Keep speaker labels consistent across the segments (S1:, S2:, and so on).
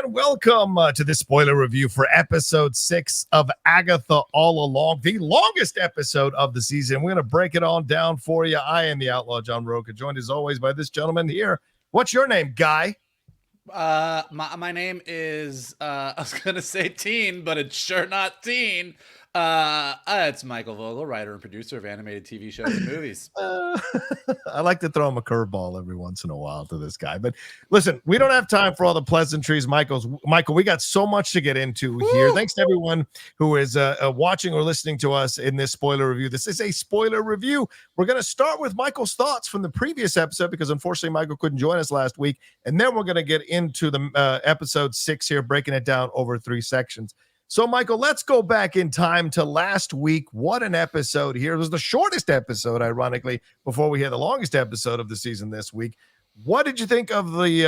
S1: and welcome to the spoiler review for episode 6 of Agatha All Along, the longest episode of the season. We're going to break it all down for you. I am the Outlaw John Rocha, joined as always by this gentleman here. What's your name, Guy?
S2: My name is I was gonna say Teen, but it's sure not Teen. It's Michael Vogel, writer and producer of animated TV shows and movies.
S1: I like to throw him a curveball every once in a while to this guy. But listen, we don't have time for all the pleasantries. Michael, we got so much to get into here. Thanks to everyone who is watching or listening to us in this spoiler review. This is a spoiler review. We're going to start with Michael's thoughts from the previous episode because unfortunately Michael couldn't join us last week. And then we're going to get into the episode 6 here, breaking it down over 3 sections. So, Michael, let's go back in time to last week. What an episode here. It was the shortest episode, ironically, before we had the longest episode of the season this week. What did you think of the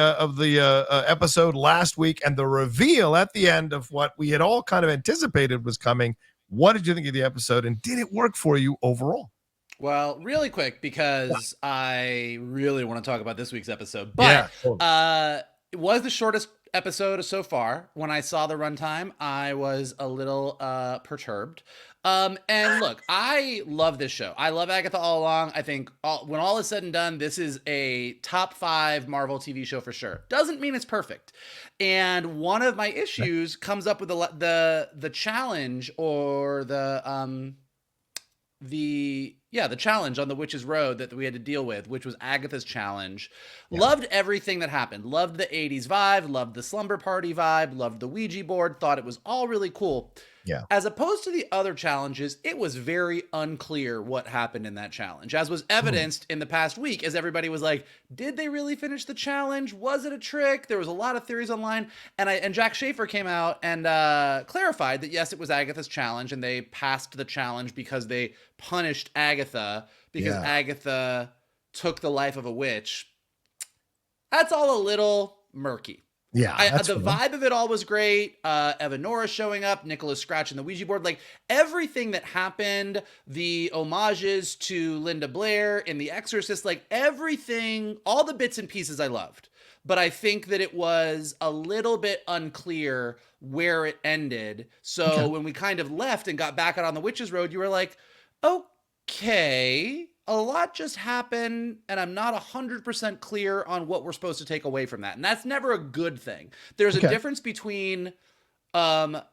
S1: episode last week and the reveal at the end of what we had all kind of anticipated was coming? What did you think of the episode, and did it work for you overall?
S2: Well, really quick, because I really want to talk about this week's episode, but it was the shortest episode so far. When I saw the runtime, I was a little perturbed. And look, I love this show. I love Agatha All Along. I think when all is said and done, this is a top 5 Marvel TV show for sure. Doesn't mean it's perfect. And one of my issues comes up with the challenge or the challenge on the Witch's Road that we had to deal with, which was Agatha's challenge. Yeah. Loved everything that happened. Loved the 80s vibe, loved the slumber party vibe, loved the Ouija board, thought it was all really cool.
S1: Yeah.
S2: As opposed to the other challenges, it was very unclear what happened in that challenge, as was evidenced in the past week, as everybody was like, did they really finish the challenge? Was it a trick? There was a lot of theories online. And Jack Schaefer came out and clarified that, yes, it was Agatha's challenge, and they passed the challenge because they punished Agatha because Agatha took the life of a witch. That's all a little murky.
S1: Yeah,
S2: the vibe of it all was great. Eva Nora showing up, Nicholas scratching the Ouija board, like everything that happened, the homages to Linda Blair in The Exorcist, like everything, all the bits and pieces I loved. But I think that it was a little bit unclear where it ended. So when we kind of left and got back out on the Witch's Road, you were like, okay, a lot just happened, and I'm not 100% clear on what we're supposed to take away from that. And that's never a good thing. There's a difference between a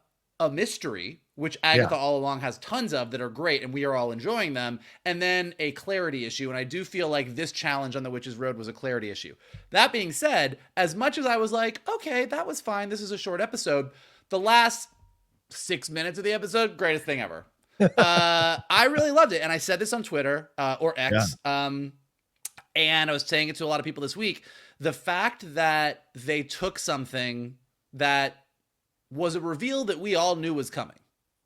S2: mystery, which Agatha All Along has tons of that are great, and we are all enjoying them, and then a clarity issue. And I do feel like this challenge on the Witch's Road was a clarity issue. That being said, as much as I was like, okay, that was fine, this is a short episode, the last 6 minutes of the episode, greatest thing ever. I really loved it. And I said this on Twitter or X. And I was saying it to a lot of people this week. The fact that they took something that was a reveal that we all knew was coming.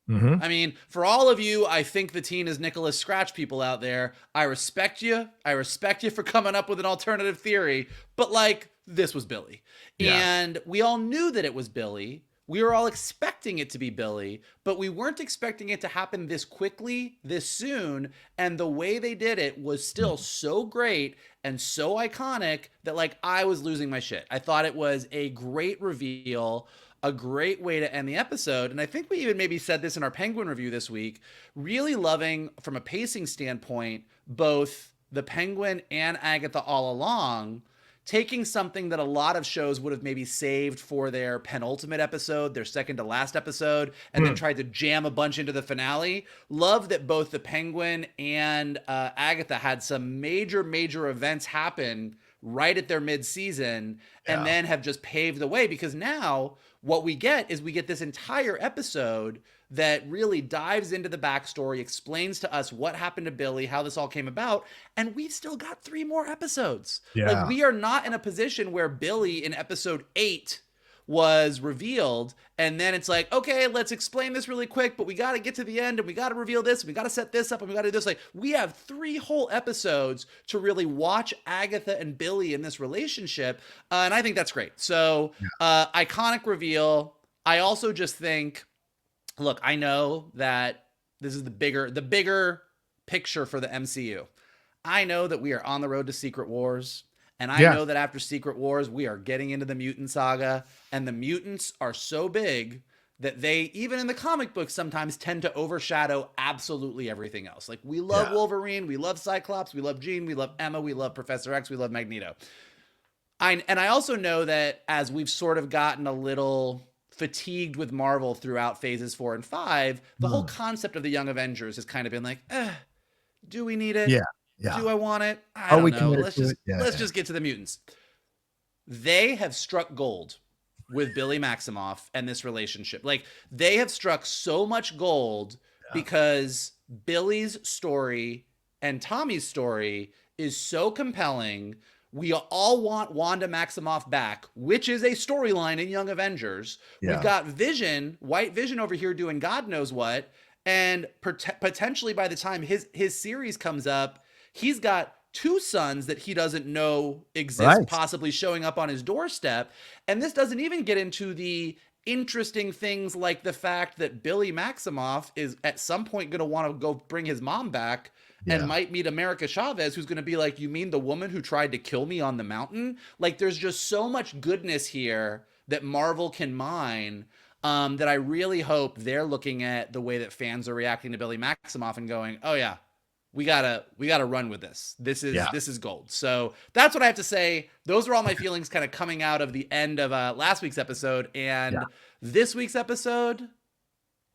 S2: Mm-hmm. I mean, for all of you, I think the Teen is Nicholas Scratch people out there, I respect you. I respect you for coming up with an alternative theory. But like, this was Billy. Yeah. And we all knew that it was Billy. We were all expecting it to be Billy, but we weren't expecting it to happen this quickly, this soon. And the way they did it was still so great and so iconic that like I was losing my shit. I thought it was a great reveal, a great way to end the episode. And I think we even maybe said this in our Penguin review this week, really loving from a pacing standpoint, both the Penguin and Agatha All Along, taking something that a lot of shows would have maybe saved for their penultimate episode, their second to last episode, and then tried to jam a bunch into the finale. Love that both the Penguin and Agatha had some major events happen right at their mid-season and then have just paved the way, because now what we get is we get this entire episode that really dives into the backstory, explains to us what happened to Billy, how this all came about, and we've still got 3 more episodes. Yeah. Like, we are not in a position where Billy in episode 8 was revealed, and then it's like, okay, let's explain this really quick, but we got to get to the end, and we got to reveal this, and we got to set this up, and we got to do this. Like, we have 3 whole episodes to really watch Agatha and Billy in this relationship, and I think that's great. So, iconic reveal. I also just think, look, I know that this is the bigger picture for the MCU. I know that we are on the road to Secret Wars. And I know that after Secret Wars, we are getting into the mutant saga, and the mutants are so big that they, even in the comic books, sometimes tend to overshadow absolutely everything else. Like, we love Wolverine, we love Cyclops, we love Jean, we love Emma, we love Professor X, we love Magneto. I also know that as we've sort of gotten a little fatigued with Marvel throughout phases 4 and 5, the whole concept of the Young Avengers has kind of been like, do we need it?
S1: Yeah.
S2: Do I want it? I don't know. Let's just get to the mutants. They have struck gold with Billy Maximoff and this relationship. Like, they have struck so much gold because Billy's story and Tommy's story is so compelling. We all want Wanda Maximoff back, which is a storyline in Young Avengers. We've got Vision, White Vision over here doing God knows what. And potentially by the time his series comes up, he's got 2 sons that he doesn't know exist, possibly showing up on his doorstep. And this doesn't even get into the interesting things like the fact that Billy Maximoff is at some point going to want to go bring his mom back and might meet America Chavez, who's going to be like, you mean the woman who tried to kill me on the mountain? Like, there's just so much goodness here that Marvel can mine, that I really hope they're looking at the way that fans are reacting to Billy Maximoff and going, oh yeah, we gotta run with this. This is gold. So that's what I have to say. Those are all my feelings kind of coming out of the end of last week's episode. And this week's episode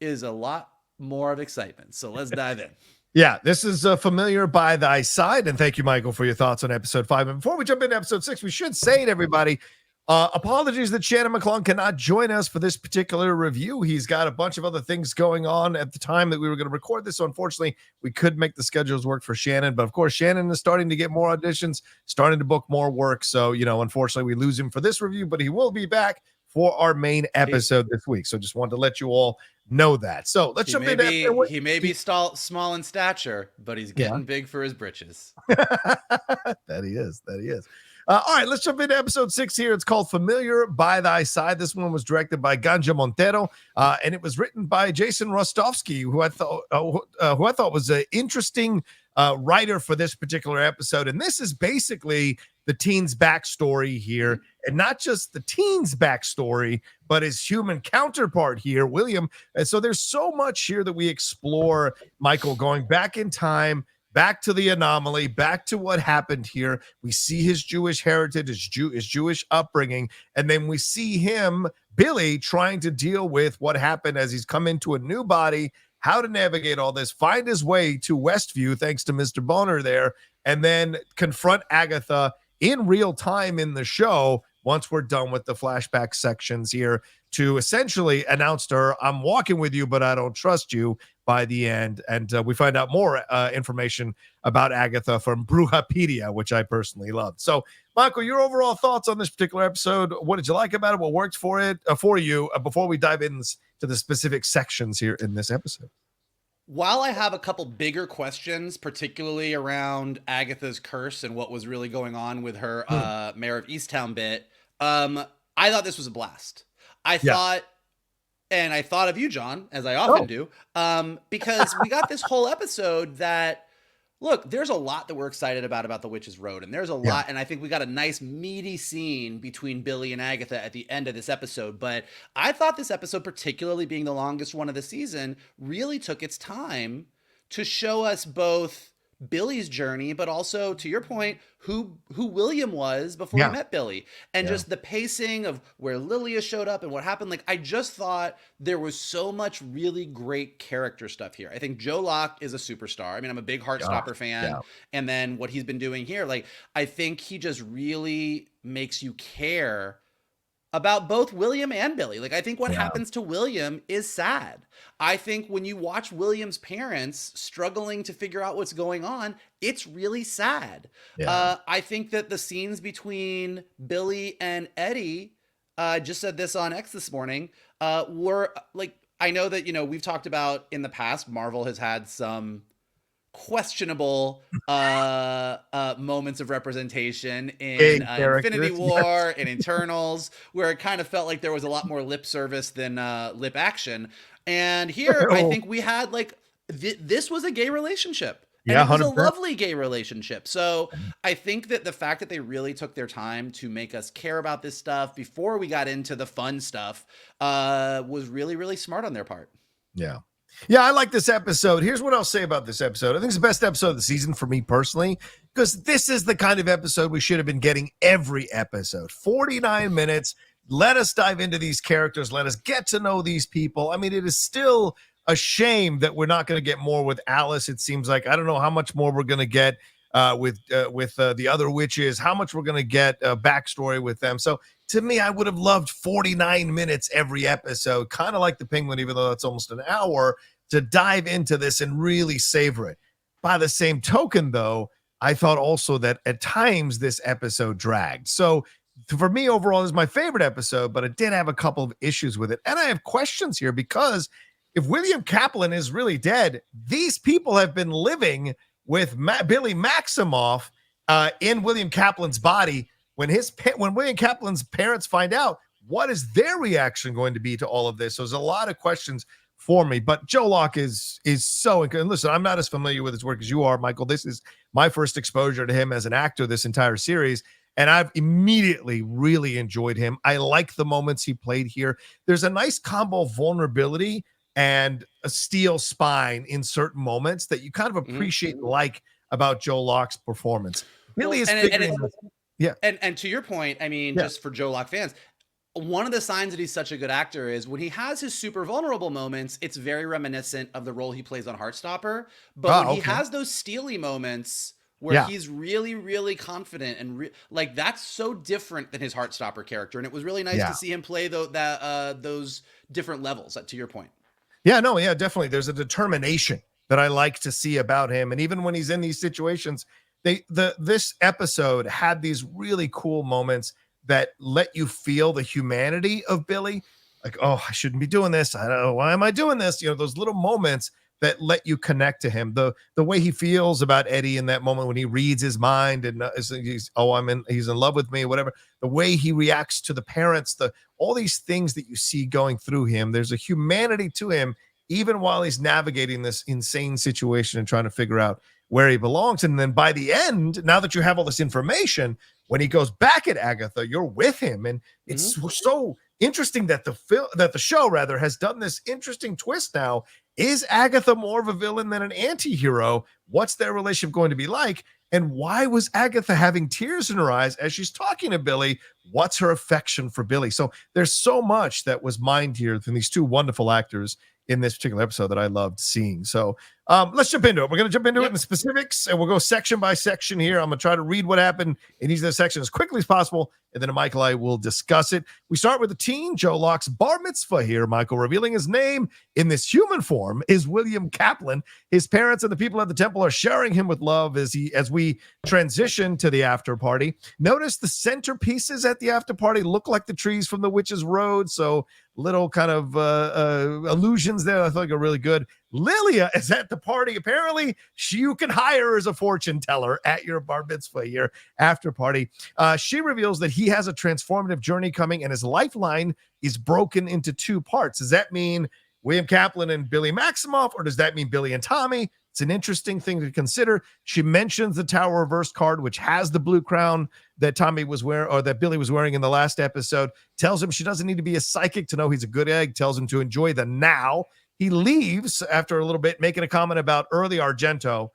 S2: is a lot more of excitement. So let's dive in.
S1: Yeah, this is Familiar by Thy Side. And thank you, Michael, for your thoughts on episode 5. And before we jump into episode 6, we should say to everybody, apologies that Shannon McClung cannot join us for this particular review. He's got a bunch of other things going on at the time that we were going to record this. So unfortunately, we could make the schedules work for Shannon. But of course, Shannon is starting to get more auditions, starting to book more work. So, unfortunately, we lose him for this review, but he will be back for our main episode this week. So just wanted to let you all know that. So let's jump into it.
S2: He may be small in stature, but he's getting big for his britches.
S1: That he is. All right, let's jump into episode 6 here. It's called Familiar by Thy Side. This one was directed by Ganja Montero, and it was written by Jason Rostovsky, who I thought was an interesting writer for this particular episode. And this is basically the teen's backstory here, and not just the teen's backstory, but his human counterpart here, William. And so there's so much here that we explore, Michael, going back in time, back to the anomaly, back to what happened here. We see his Jewish heritage, his Jewish upbringing, and then we see him, Billy, trying to deal with what happened as he's come into a new body, how to navigate all this, find his way to Westview, thanks to Mr. Bohner there, and then confront Agatha in real time in the show once we're done with the flashback sections here, to essentially announce to her, I'm walking with you, but I don't trust you by the end. And we find out more information about Agatha from Brujapedia, which I personally loved. So, Michael, your overall thoughts on this particular episode? What did you like about it? What worked for you before we dive into the specific sections here in this episode?
S2: While I have a couple bigger questions, particularly around Agatha's curse and what was really going on with her Mayor of Easttown bit, I thought this was a blast. I thought of you, John, as I often do, because we got this whole episode that, look, there's a lot that we're excited about the Witch's Road, and there's a lot, and I think we got a nice meaty scene between Billy and Agatha at the end of this episode, but I thought this episode, particularly being the longest one of the season, really took its time to show us both Billy's journey, but also, to your point, who William was before he met Billy, and just the pacing of where Lilia showed up and what happened. Like, I just thought there was so much really great character stuff here. I think Joe Locke is a superstar. I mean, I'm a big Heartstopper fan, and then what he's been doing here, like, I think he just really makes you care about both William and Billy. Like, I think what happens to William is sad. I think when you watch William's parents struggling to figure out what's going on, it's really sad. I think that the scenes between Billy and Eddie, just said this on X this morning, were like, I know that, we've talked about in the past, Marvel has had some questionable moments of representation in Infinity War and Eternals, where it kind of felt like there was a lot more lip service than lip action. And here, I think we had, like, this was a gay relationship. And
S1: Yeah,
S2: it was a
S1: 100%.
S2: lovely gay relationship. So I think that the fact that they really took their time to make us care about this stuff before we got into the fun stuff was really, really smart on their part.
S1: Yeah. Yeah, I like this episode. Here's what I'll say about this episode. I think it's the best episode of the season for me personally, because this is the kind of episode we should have been getting every episode. 49 minutes. Let us dive into these characters. Let us get to know these people. I mean, it is still a shame that we're not going to get more with Alice. It seems like I don't know how much more we're going to get with the other witches, how much we're going to get backstory with them. So to me, I would have loved 49 minutes every episode, kind of like the Penguin, even though it's almost an hour, to dive into this and really savor it. By the same token, though, I thought also that at times this episode dragged. So for me, overall, this is my favorite episode, but it did have a couple of issues with it. And I have questions here because if William Kaplan is really dead, these people have been living with Billy Maximoff in William Kaplan's body. When William Kaplan's parents find out, what is their reaction going to be to all of this? So there's a lot of questions for me, but Joe Locke is so good. And listen, I'm not as familiar with his work as you are, Michael. This is my first exposure to him as an actor this entire series, and I've immediately really enjoyed him. I like the moments he played here. There's a nice combo of vulnerability and a steel spine in certain moments that you kind of appreciate and like about Joe Locke's performance. Billy is figuring this. Yeah.
S2: And to your point, I mean, just for Joe Locke fans, one of the signs that he's such a good actor is when he has his super vulnerable moments, it's very reminiscent of the role he plays on Heartstopper. But when he has those steely moments where he's really, really confident and like that's so different than his Heartstopper character. And it was really nice to see him play those different levels, to your point.
S1: Yeah, no, yeah, definitely. There's a determination that I like to see about him. And even when he's in these situations, this episode had these really cool moments that let you feel the humanity of Billy. Like, oh, I shouldn't be doing this. I don't know. Why am I doing this? You know, those little moments that let you connect to him. The way he feels about Eddie in that moment when he reads his mind and he's in love with me, whatever. The way he reacts to the parents, all these things that you see going through him. There's a humanity to him, even while he's navigating this insane situation and trying to figure out where he belongs. And then by the end, now that you have all this information, when he goes back at Agatha, you're with him. And it's so interesting that the show has done this interesting twist now. Is Agatha more of a villain than an anti-hero? What's their relationship going to be like? And why was Agatha having tears in her eyes as she's talking to Billy? What's her affection for Billy? So there's so much that was mined here from these two wonderful actors in this particular episode that I loved seeing. So let's jump into it. We're going to jump into it in the specifics, and we'll go section by section here. I'm going to try to read what happened in each of the sections as quickly as possible, and then Michael and I will discuss it. We start with the teen, Joe Locke's bar mitzvah here, Michael, revealing his name in this human form is William Kaplan. His parents and the people at the temple are sharing him with love as we transition to the after party. Notice the centerpieces at the after party look like the trees from the Witch's Road, so little kind of illusions there I think are really good. Lilia is at the party. Apparently, you can hire as a fortune teller at your bar mitzvah here after party. She reveals that he has a transformative journey coming and his lifeline is broken into two parts. Does that mean William Kaplan and Billy Maximoff, or does that mean Billy and Tommy? It's an interesting thing to consider. She mentions the Tower Reverse card, which has the blue crown that Tommy was wearing, or that Billy was wearing in the last episode. Tells him she doesn't need to be a psychic to know he's a good egg. Tells him to enjoy the now. He leaves after a little bit, making a comment about early Argento.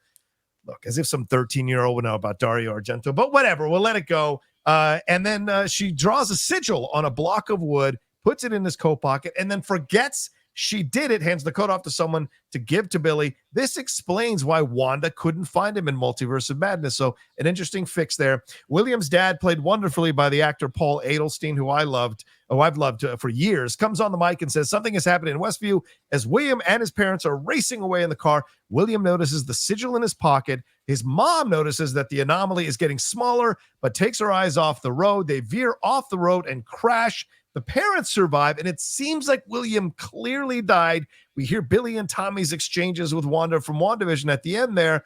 S1: Look, as if some 13-year-old would know about Dario Argento, but whatever, we'll let it go. And then she draws a sigil on a block of wood, puts it in his coat pocket, and then forgets she did it, hands the coat off to someone to give to Billy. This explains why Wanda couldn't find him in Multiverse of Madness. So an interesting fix there. William's dad, played wonderfully by the actor Paul Adelstein, who I've loved for years, comes on the mic and says something has happened in Westview. As William and his parents are racing away in the car, William notices the sigil in his pocket. His mom notices that the anomaly is getting smaller, but takes her eyes off the road. They veer off the road and crash. The parents survive, and it seems like William clearly died. We hear Billy and Tommy's exchanges with Wanda from WandaVision at the end there,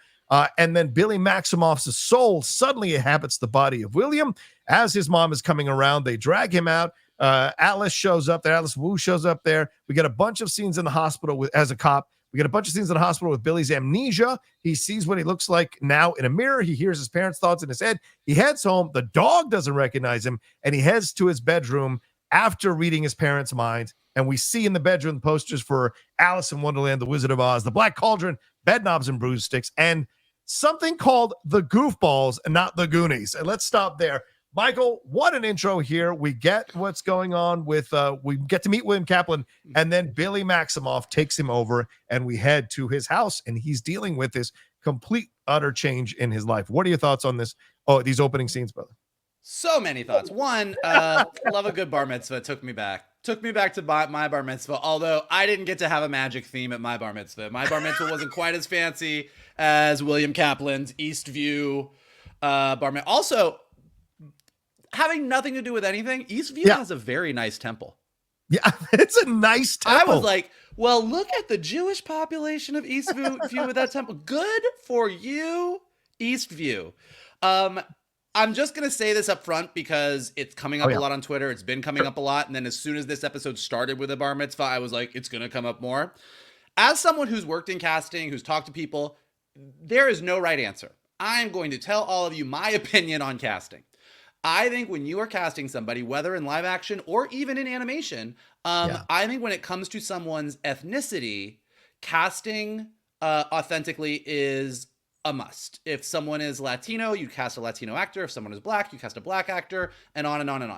S1: and then Billy Maximoff's soul suddenly inhabits the body of William. As his mom is coming around, they drag him out. Alice shows up there. Alice Wu shows up there. We get a bunch of scenes in the hospital as a cop We get a bunch of scenes in the hospital with Billy's amnesia. He sees what he looks like now in a mirror. He hears his parents' thoughts in his head. He heads home. The dog doesn't recognize him, and he heads to his bedroom after reading his parents' mind. And we see in the bedroom posters for Alice in Wonderland, The Wizard of Oz, The Black Cauldron, Bedknobs and Broomsticks, and something called The Goofballs and not The Goonies. And let's stop there. Michael, what an intro here. We get what's going on with, we get to meet William Kaplan, and then Billy Maximoff takes him over, and we head to his house, and he's dealing with this complete, utter change in his life. What are your thoughts on this? Oh, these opening scenes, brother.
S2: So many thoughts. One, love a good bar mitzvah. It took me back to my bar mitzvah, although I didn't get to have a magic theme at my bar mitzvah. My bar mitzvah wasn't quite as fancy as William Kaplan's Eastview bar mitzvah. Also, having nothing to do with anything, Eastview has a very nice temple.
S1: Yeah, it's a nice temple.
S2: I was like, well, look at the Jewish population of Eastview with that temple. Good for you, Eastview. I'm just going to say this up front because it's coming up a lot on Twitter. It's been coming up a lot. And then as soon as this episode started with a bar mitzvah, I was like, it's going to come up more. As someone who's worked in casting, who's talked to people, there is no right answer. I'm going to tell all of you my opinion on casting. I think when you are casting somebody, whether in live action or even in animation, I think when it comes to someone's ethnicity, casting authentically is a must. If someone is Latino, you cast a Latino actor. If someone is Black, you cast a Black actor, and on and on and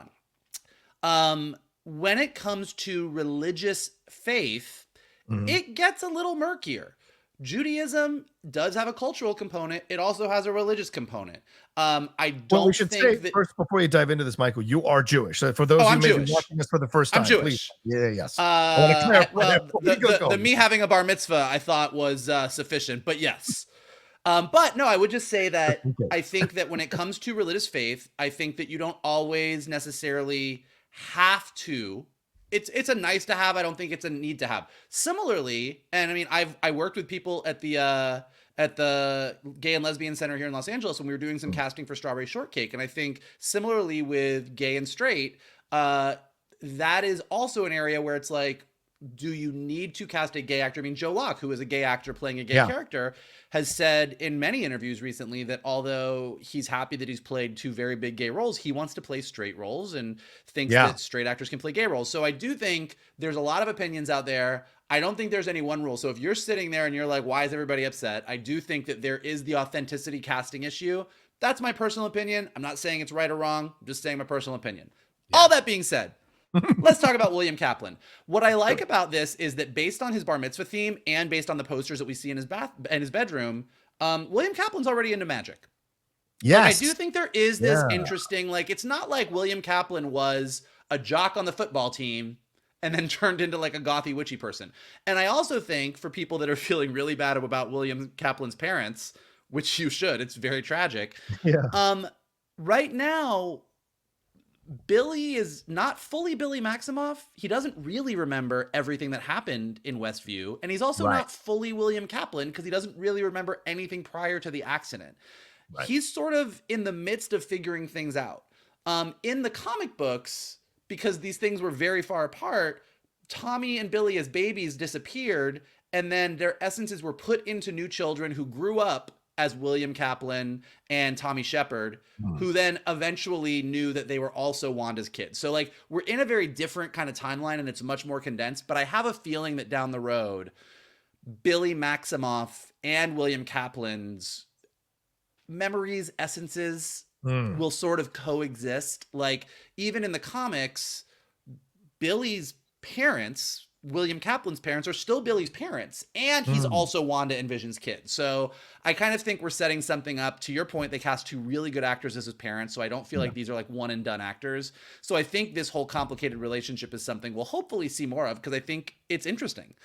S2: on. When it comes to religious faith, it gets a little murkier. Judaism does have a cultural component. It also has a religious component. I don't
S1: we should say that, first, before you dive into this, Michael, you are Jewish. So for those who may be watching this for the first time,
S2: I'm Jewish.
S1: Please. Yes.
S2: The me having a bar mitzvah, I thought was sufficient, but yes. But no, I would just say that I think that when it comes to religious faith, I think that you don't always necessarily have to. It's a nice to have. I don't think it's a need to have. Similarly, and I mean, I worked with people at the Gay and Lesbian Center here in Los Angeles when we were doing some casting for Strawberry Shortcake, and I think similarly with gay and straight, that is also an area where it's like, do you need to cast a gay actor? I mean, Joe Locke, who is a gay actor playing a gay character, has said in many interviews recently that although he's happy that he's played two very big gay roles, he wants to play straight roles and thinks that straight actors can play gay roles. So I do think there's a lot of opinions out there. I don't think there's any one rule. So if you're sitting there and you're like, why is everybody upset? I do think that there is the authenticity casting issue. That's my personal opinion. I'm not saying it's right or wrong. I'm just saying my personal opinion. All that being said, let's talk about William Kaplan. What I like about this is that based on his bar mitzvah theme and based on the posters that we see in his bedroom, William Kaplan's already into magic.
S1: Yes.
S2: Like, I do think there is this interesting, like, it's not like William Kaplan was a jock on the football team and then turned into like a gothy witchy person. And I also think for people that are feeling really bad about William Kaplan's parents, which you should, it's very tragic. Right now, Billy is not fully Billy Maximoff. He doesn't really remember everything that happened in Westview. And he's also not fully William Kaplan because he doesn't really remember anything prior to the accident. He's sort of in the midst of figuring things out. In the comic books, because these things were very far apart, Tommy and Billy as babies disappeared, and then their essences were put into new children who grew up as William Kaplan and Tommy Shepard, who then eventually knew that they were also Wanda's kids. So like, we're in a very different kind of timeline and it's much more condensed, but I have a feeling that down the road, Billy Maximoff and William Kaplan's memories, essences will sort of coexist. Like, even in the comics, Billy's parents, William Kaplan's parents, are still Billy's parents, and he's also Wanda and Vision's kid. So I kind of think we're setting something up. To your point, they cast two really good actors as his parents, so I don't feel like these are like one and done actors. So I think this whole complicated relationship is something we'll hopefully see more of, because I think it's interesting.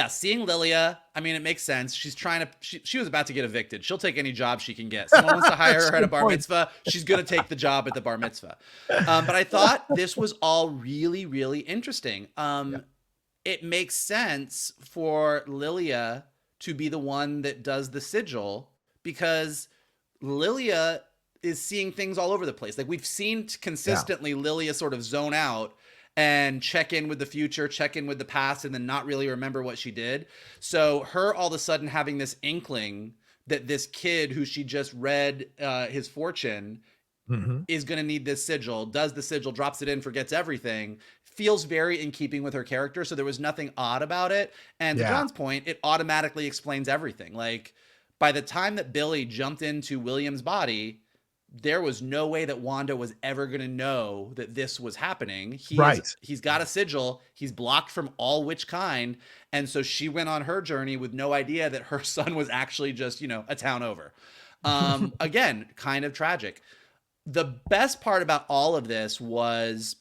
S2: Seeing Lilia, I mean, it makes sense. She's trying to, she was about to get evicted. She'll take any job she can get. Someone wants to hire her at a bar mitzvah, she's going to take the job at the bar mitzvah. But I thought this was all really, really interesting. It makes sense for Lilia to be the one that does the sigil, because Lilia is seeing things all over the place. Like, we've seen consistently Lilia sort of zone out, and check in with the future, check in with the past, and then not really remember what she did. So her all of a sudden having this inkling that this kid who she just read his fortune is going to need this sigil, does the sigil, drops it in, forgets everything, feels very in keeping with her character. So there was nothing odd about it. And to John's point, it automatically explains everything. Like by the time that Billy jumped into William's body, there was no way that Wanda was ever going to know that this was happening. He's got a sigil. He's blocked from all witch kind. And so she went on her journey with no idea that her son was actually just, a town over. Again, kind of tragic. The best part about all of this was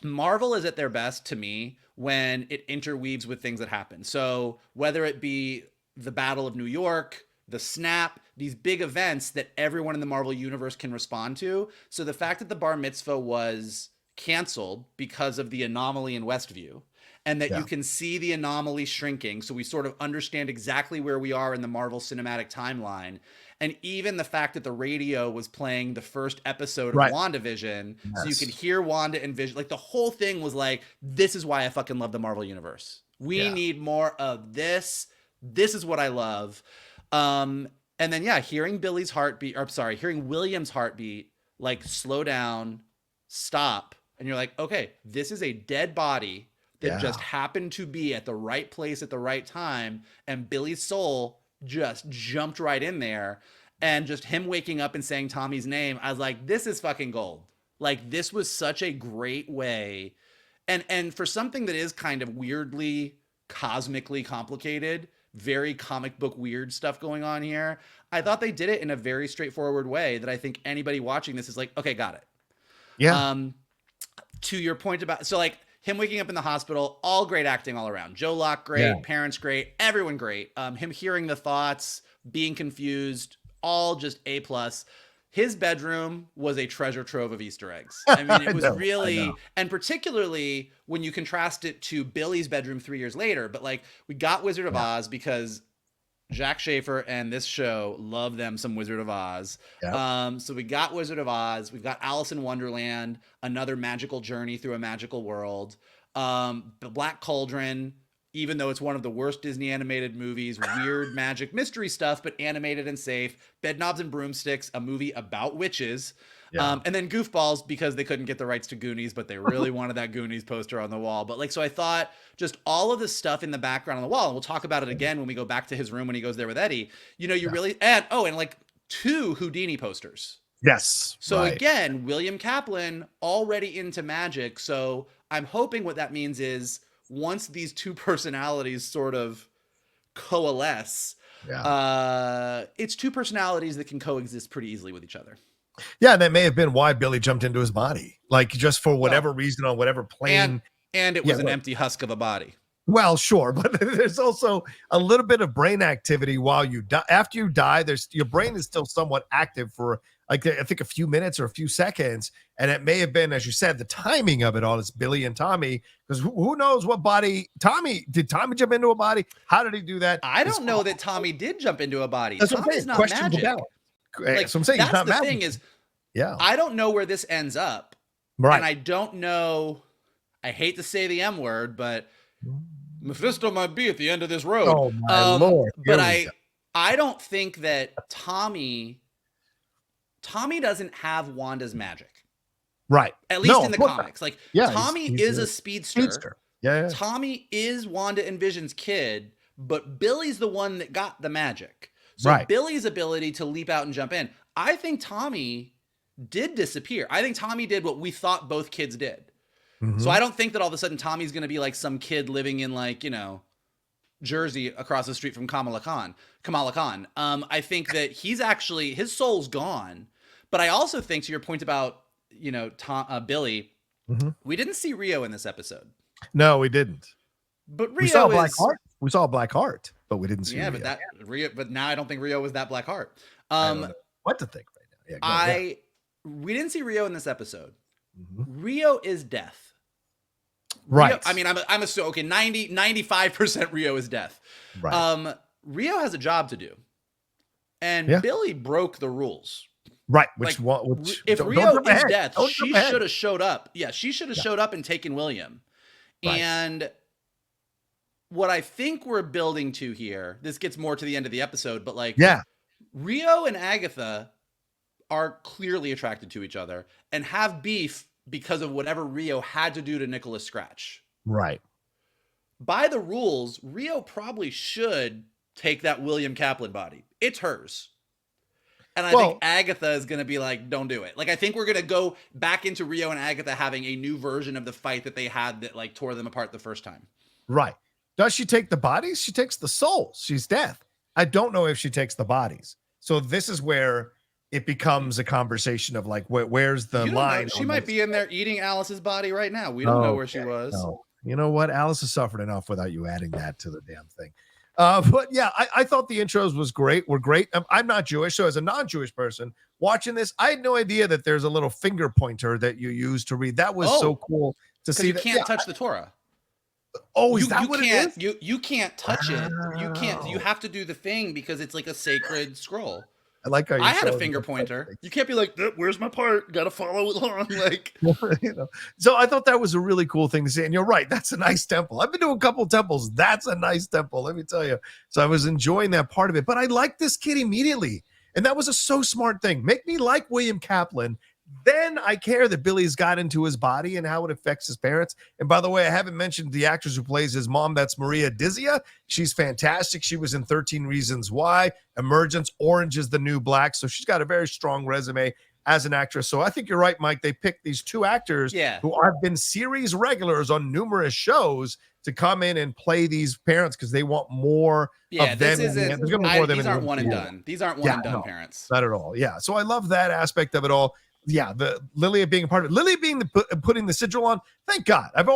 S2: Marvel is at their best to me when it interweaves with things that happen. So whether it be the Battle of New York, the snap, these big events that everyone in the Marvel universe can respond to. So the fact that the bar mitzvah was canceled because of the anomaly in Westview, and that you can see the anomaly shrinking. So we sort of understand exactly where we are in the Marvel cinematic timeline. And even the fact that the radio was playing the first episode of WandaVision, so you could hear Wanda and Vision, like the whole thing was like, this is why I fucking love the Marvel universe. We need more of this. This is what I love. And then, hearing hearing William's heartbeat, like slow down, stop. And you're like, okay, this is a dead body that just happened to be at the right place at the right time. And Billy's soul just jumped right in there. And just him waking up and saying Tommy's name, I was like, this is fucking gold. Like, this was such a great way. And for something that is kind of weirdly, cosmically complicated, very comic book weird stuff going on here, I thought they did it in a very straightforward way that I think anybody watching this is like, okay, got it. Yeah. To your point about, so like him waking up in the hospital, all great acting all around. Joe Locke, great. Parents, great. Everyone, great. Him hearing the thoughts, being confused, all just A+. His bedroom was a treasure trove of Easter eggs. I mean, it was really, and particularly when you contrast it to Billy's bedroom 3 years later, but like we got Wizard of Oz because Jack Schaefer and this show love them some Wizard of Oz. So we got Wizard of Oz. We've got Alice in Wonderland, another magical journey through a magical world. The Black Cauldron, even though it's one of the worst Disney animated movies, weird magic mystery stuff, but animated and safe. Bedknobs and Broomsticks, a movie about witches. And then Goofballs, because they couldn't get the rights to Goonies, but they really wanted that Goonies poster on the wall. But like, so I thought just all of the stuff in the background on the wall, and we'll talk about it again when we go back to his room when he goes there with Eddie, you really, and like 2 Houdini posters.
S1: Yes.
S2: So again, William Kaplan already into magic. So I'm hoping what that means is once these 2 personalities sort of coalesce, it's 2 personalities that can coexist pretty easily with each other.
S1: Yeah, that may have been why Billy jumped into his body, like just for whatever reason on whatever plane.
S2: And it was an empty husk of a body.
S1: Well, sure, but there's also a little bit of brain activity while you die. After you die, your brain is still somewhat active for like I think a few minutes or a few seconds, and it may have been, as you said, the timing of it all. It's Billy and Tommy, because who knows what body did Tommy jump into a body? How did he do that?
S2: I don't know that Tommy did jump into a body. Tommy's not magic.
S1: Like, so I'm saying
S2: that's the thing is, I don't know where this ends up, and I don't know. I hate to say the M word, but Mephisto might be at the end of this road.
S1: Oh my Lord!
S2: But I don't think that Tommy doesn't have Wanda's magic,
S1: right?
S2: At least in the comics. Like Tommy is a speedster.
S1: Yeah.
S2: Tommy is Wanda and Vision's kid, but Billy's the one that got the magic. So Billy's ability to leap out and jump in, I think Tommy did disappear. I think Tommy did what we thought both kids did. So I don't think that all of a sudden Tommy's going to be like some kid living in like, Jersey across the street from Kamala Khan. I think that his soul's gone. But I also think, to your point about, Billy, we didn't see Rio in this episode.
S1: No, we didn't.
S2: But Rio
S1: we saw Black Heart. We saw Black Heart, but we didn't see Rio.
S2: But now I don't think Rio was that Black Heart.
S1: I don't know what to think right now.
S2: We didn't see Rio in this episode. Rio is death.
S1: Right.
S2: Rio, I mean, I'm assuming, okay, 95% Rio is death.
S1: Right.
S2: Rio has a job to do. And Billy broke the rules.
S1: Right.
S2: Like,
S1: Which
S2: if
S1: don't
S2: Rio
S1: jump
S2: is
S1: ahead.
S2: death,
S1: Don't
S2: she
S1: jump ahead.
S2: should have showed up. Yeah, she should have showed up and taken William.
S1: Right.
S2: And what I think we're building to here, this gets more to the end of the episode, but like, Rio and Agatha are clearly attracted to each other and have beef because of whatever Rio had to do to Nicholas Scratch.
S1: Right.
S2: By the rules, Rio probably should take that William Kaplan body. It's hers. And I think Agatha is going to be like, don't do it. Like, I think we're going to go back into Rio and Agatha having a new version of the fight that they had that like tore them apart the first time.
S1: Right. Does she take the bodies? She takes the souls. She's death. I don't know if she takes the bodies. So this is where it becomes a conversation of like, where's the line?
S2: She might be in there eating Alice's body right now. We don't know where she was.
S1: No. You know what? Alice has suffered enough without you adding that to the damn thing. But yeah, I thought the intros were great. I'm not Jewish, so as a non-Jewish person watching this, I had no idea that there's a little finger pointer that you use to read. That was so cool to see.
S2: You can't touch the Torah.
S1: Oh, is that what it is?
S2: You can't touch it. You can't. You have to do the thing because it's like a sacred scroll.
S1: I like how
S2: I had a finger pointer. You can't be like, where's my part? Got to follow along. Like,
S1: So I thought that was a really cool thing to see. And you're right. That's a nice temple. I've been to a couple temples. That's a nice temple. Let me tell you. So I was enjoying that part of it, but I liked this kid immediately. And that was a so smart thing. Make me like William Kaplan. Then I care that Billy's got into his body and how it affects his parents. And by the way, I haven't mentioned the actress who plays his mom. That's Maria Dizia. She's fantastic. She was in 13 Reasons Why, Emergence, Orange is the New Black. So she's got a very strong resume as an actress. So I think you're right, Mike. They picked these two actors who have been series regulars on numerous shows to come in and play these parents because they want more of them. These
S2: aren't one and done. These aren't one and done parents.
S1: Not at all. Yeah. So I love that aspect of it all. Yeah, the Lilia being a part of it. Lily being putting the sigil on. Thank God. I've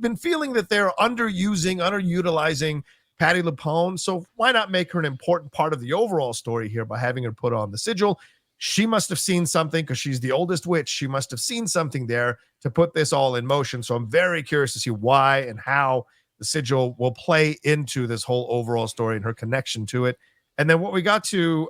S1: been feeling that they're underutilizing Patti LuPone. So why not make her an important part of the overall story here by having her put on the sigil? She must have seen something because she's the oldest witch. She must have seen something there to put this all in motion. So I'm very curious to see why and how the sigil will play into this whole overall story and her connection to it. And then what we got to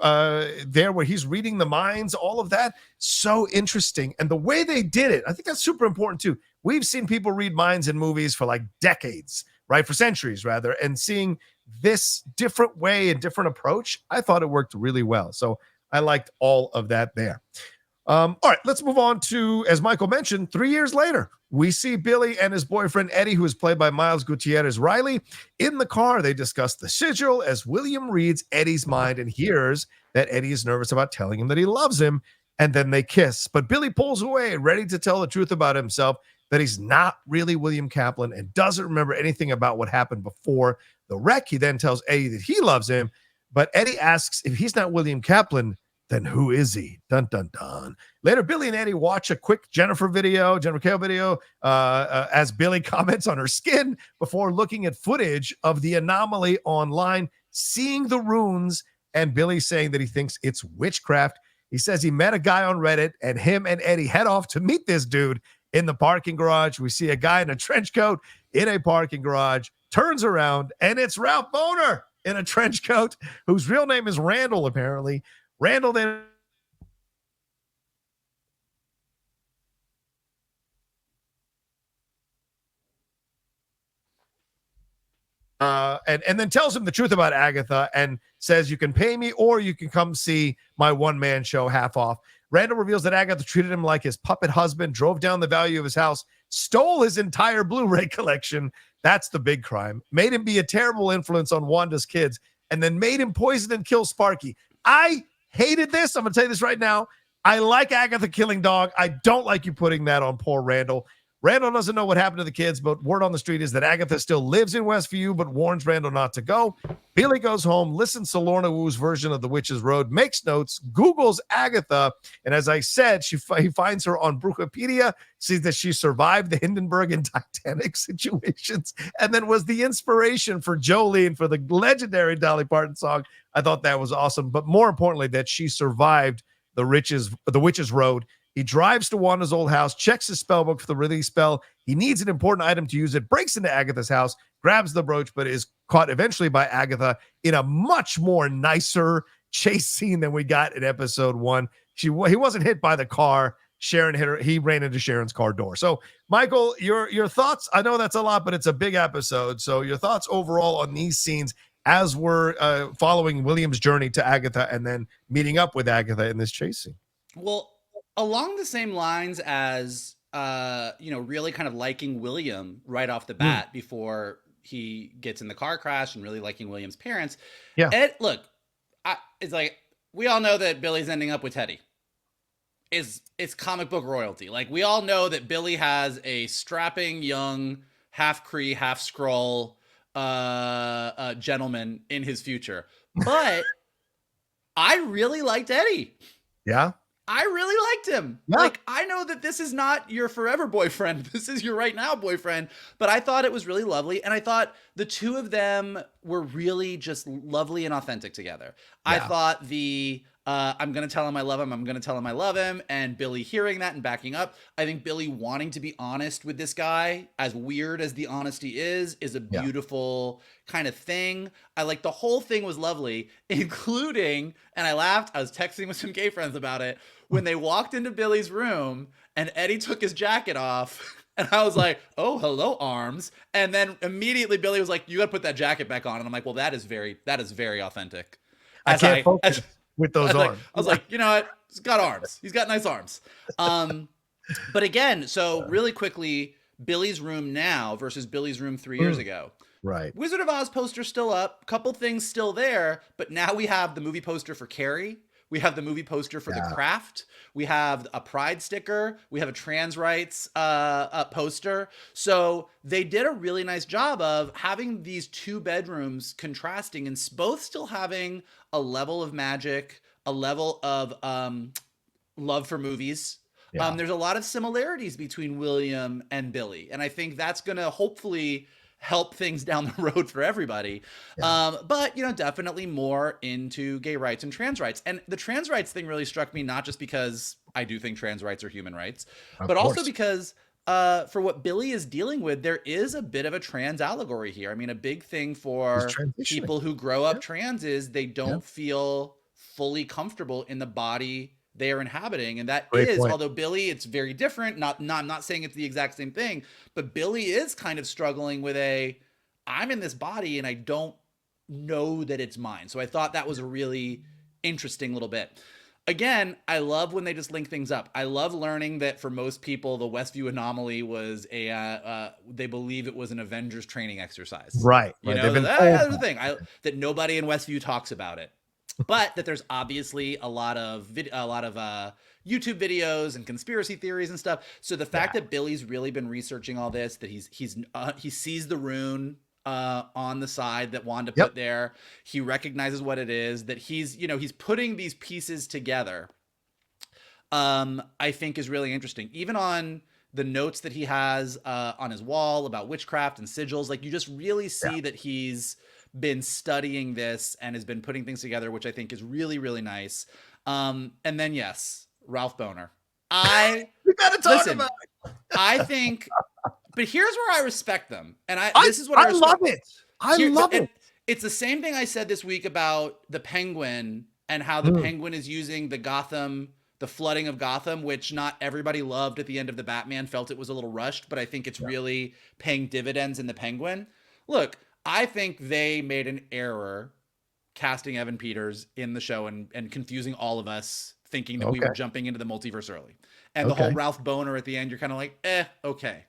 S1: there where he's reading the minds, all of that, so interesting. And the way they did it, I think that's super important too. We've seen people read minds in movies for like decades, right? For centuries rather. And seeing this different way and different approach, I thought it worked really well. So I liked all of that there. All right, let's move on to, as Michael mentioned, 3 years later, we see Billy and his boyfriend Eddie, who is played by Miles Gutierrez Riley. In the car, they discuss the sigil as William reads Eddie's mind and hears that Eddie is nervous about telling him that he loves him, and then they kiss. But Billy pulls away, ready to tell the truth about himself, that he's not really William Kaplan and doesn't remember anything about what happened before the wreck. He then tells Eddie that he loves him, but Eddie asks if he's not William Kaplan, then who is he? Dun, dun, dun. Later, Billy and Eddie watch a quick Jennifer Kale video as Billy comments on her skin before looking at footage of the anomaly online, seeing the runes, and Billy saying that he thinks it's witchcraft. He says he met a guy on Reddit, and him and Eddie head off to meet this dude in the parking garage. We see a guy in a trench coat in a parking garage, turns around, and it's Ralph Bohner in a trench coat, whose real name is Randall, apparently. Randall then and then tells him the truth about Agatha and says, you can pay me or you can come see my one-man show half off. Randall reveals that Agatha treated him like his puppet husband, drove down the value of his house, stole his entire Blu-ray collection. That's the big crime. Made him be a terrible influence on Wanda's kids, and then made him poison and kill Sparky. I hated this. I'm going to tell you this right now. I like Agatha killing dog. I don't like you putting that on poor Randall. Randall doesn't know what happened to the kids, but word on the street is that Agatha still lives in Westview, but warns Randall not to go. Billy goes home, listens to Lorna Wu's version of The Witch's Road, makes notes, Googles Agatha, and as I said, he finds her on Wikipedia, sees that she survived the Hindenburg and Titanic situations, and then was the inspiration for Jolene for the legendary Dolly Parton song. I thought that was awesome, but more importantly, that she survived the Witch's Road. He drives to Wanda's old house, checks his spell book for the release spell. He needs an important item to use it, breaks into Agatha's house, grabs the brooch, but is caught eventually by Agatha in a much more nicer chase scene than we got in episode 1. he wasn't hit by the car. Sharon hit her. He ran into Sharon's car door. So, Michael, your thoughts? I know that's a lot, but it's a big episode. So, your thoughts overall on these scenes as we're following William's journey to Agatha and then meeting up with Agatha in this chase scene?
S2: Well, along the same lines as really kind of liking William right off the bat before he gets in the car crash, and really liking William's parents.
S1: Yeah.
S2: Look, it's like we all know that Billy's ending up with Teddy. It's comic book royalty. Like, we all know that Billy has a strapping young half Kree, half Skrull gentleman in his future. But I really liked Eddie.
S1: Yeah.
S2: I really liked him. Yeah. Like, I know that this is not your forever boyfriend. This is your right now boyfriend. But I thought it was really lovely. And I thought the two of them were really just lovely and authentic together. Yeah. I thought I'm going to tell him I love him. I'm going to tell him I love him. And Billy hearing that and backing up. I think Billy wanting to be honest with this guy, as weird as the honesty is a beautiful kind of thing. I like the whole thing was lovely, including, and I laughed, I was texting with some gay friends about it, when they walked into Billy's room and Eddie took his jacket off. And I was like, oh, hello, arms. And then immediately Billy was like, you got to put that jacket back on. And I'm like, well, that is very authentic.
S1: I can't focus with those arms.
S2: I was like, you know what? He's got arms. He's got nice arms. But again, so really quickly, Billy's room now versus Billy's room 3 years ago.
S1: Right.
S2: Wizard of Oz poster still up. Couple things still there. But now we have the movie poster for Carrie. We have the movie poster for The Craft. We have a Pride sticker. We have a trans rights poster. So they did a really nice job of having these two bedrooms contrasting and both still having a level of magic, a level of love for movies. Yeah. There's a lot of similarities between William and Billy. And I think that's going to hopefully help things down the road for everybody. Yeah. But, definitely more into gay rights and trans rights. And the trans rights thing really struck me, not just because I do think trans rights are human rights, but also because for what Billy is dealing with, there is a bit of a trans allegory here. I mean, a big thing for people who grow up trans is they don't feel fully comfortable in the body they are inhabiting. And that Great point. Although Billy, it's very different. I'm not saying it's the exact same thing, but Billy is kind of struggling with I'm in this body and I don't know that it's mine. So I thought that was a really interesting little bit. Again, I love when they just link things up. I love learning that for most people, the Westview anomaly was they believe it was an Avengers training exercise.
S1: Right.
S2: That's the thing. That nobody in Westview talks about it. But that there's obviously a lot of YouTube videos and conspiracy theories and stuff. So the fact that Billy's really been researching all this, that he sees the rune on the side that Wanda put there, he recognizes what it is, that he's putting these pieces together. I think is really interesting. Even on the notes that he has on his wall about witchcraft and sigils, like you just really see that he's been studying this and has been putting things together, which I think is really, really nice. And then Ralph Bohner.
S1: We gotta talk about it.
S2: I think, but here's where I respect them. And I
S1: love it. I love it.
S2: It's the same thing I said this week about the Penguin and how the Penguin is using the flooding of Gotham, which not everybody loved at the end of the Batman, felt it was a little rushed, but I think it's really paying dividends in the Penguin. Look, I think they made an error casting Evan Peters in the show and confusing all of us, thinking that we were jumping into the multiverse early. And the whole Ralph Bohner at the end, you're kind of like, okay.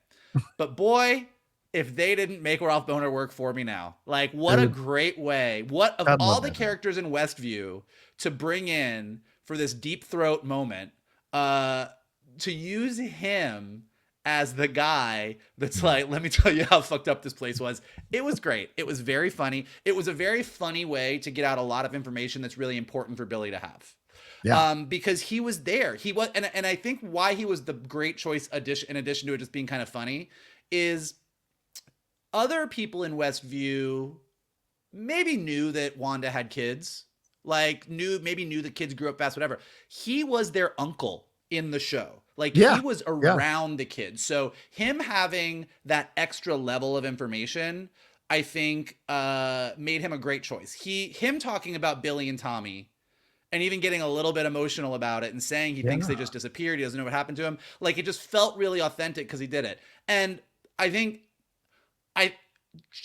S2: But boy, if they didn't make Ralph Bohner work for me now, like what a great way. What of all the characters in Westview to bring in for this deep throat moment, to use him as the guy that's like, let me tell you how fucked up this place was. It was great. It was very funny. It was a very funny way to get out a lot of information that's really important for Billy to have. Yeah. Because he was there. He was, and I think why he was the great choice in addition to it just being kind of funny is other people in Westview maybe knew that Wanda had kids, maybe knew the kids grew up fast, whatever. He was their uncle in the show. He was around the kids. So him having that extra level of information, I think, made him a great choice. Him talking about Billy and Tommy and even getting a little bit emotional about it and saying he thinks they just disappeared. He doesn't know what happened to him. Like, it just felt really authentic because he did it. And I think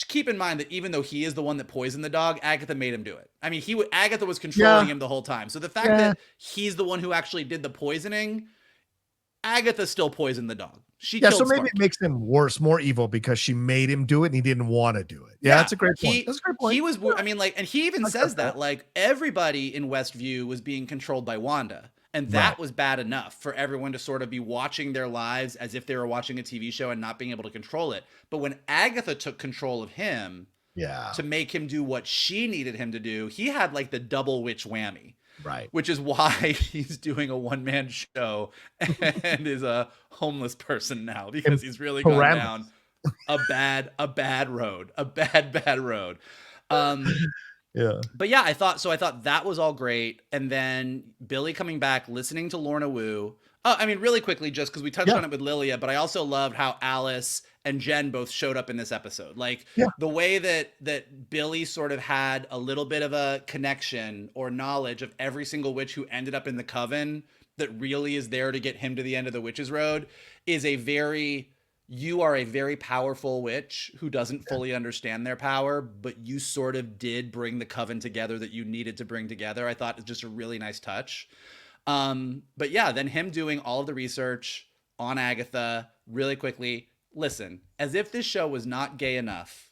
S2: keep in mind that even though he is the one that poisoned the dog, Agatha made him do it. I mean, Agatha was controlling him the whole time. So the fact that he's the one who actually did the poisoning, Agatha still poisoned the dog. She killed
S1: maybe
S2: Spark.
S1: it makes him worse, more evil because she made him do it and he didn't want to do it. That's a great point. That's a great point.
S2: He was, I mean, like, and he even says that, like, everybody in Westview was being controlled by Wanda. And that was bad enough for everyone to sort of be watching their lives as if they were watching a TV show and not being able to control it. But when Agatha took control of him to make him do what she needed him to do, he had like the double witch whammy.
S1: Right.
S2: Which is why he's doing a one-man show and is a homeless person now, because he's really gone down a bad road. But yeah, I thought that was all great. And then Billy coming back, listening to Lorna Wu. Oh, I mean, really quickly, just because we touched on it with Lilia, but I also loved how Alice and Jen both showed up in this episode. Like the way that Billy sort of had a little bit of a connection or knowledge of every single witch who ended up in the coven that really is there to get him to the end of the witch's road is you are a very powerful witch who doesn't fully understand their power, but you sort of did bring the coven together that you needed to bring together. I thought it's just a really nice touch. But yeah, then him doing all of the research on Agatha really quickly. Listen, as if this show was not gay enough,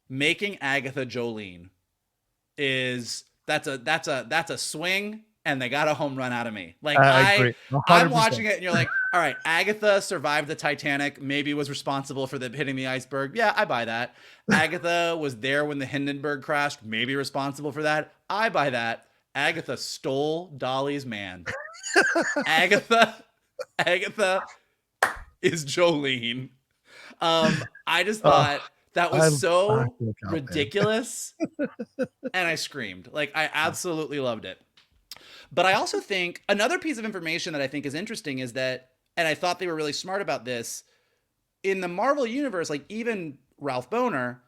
S2: making Agatha Jolene that's a swing, and they got a home run out of me. Like I'm watching it and you're like, all right, Agatha survived the Titanic, maybe was responsible for hitting the iceberg. Yeah, I buy that. Agatha was there when the Hindenburg crashed, maybe responsible for that. I buy that. Agatha stole Dolly's man. Agatha is Jolene. I just thought that was so ridiculous. And I screamed. Like, I absolutely loved it. But I also think another piece of information that I think is interesting is that, and I thought they were really smart about this, in the Marvel universe, like even Ralph Bohner,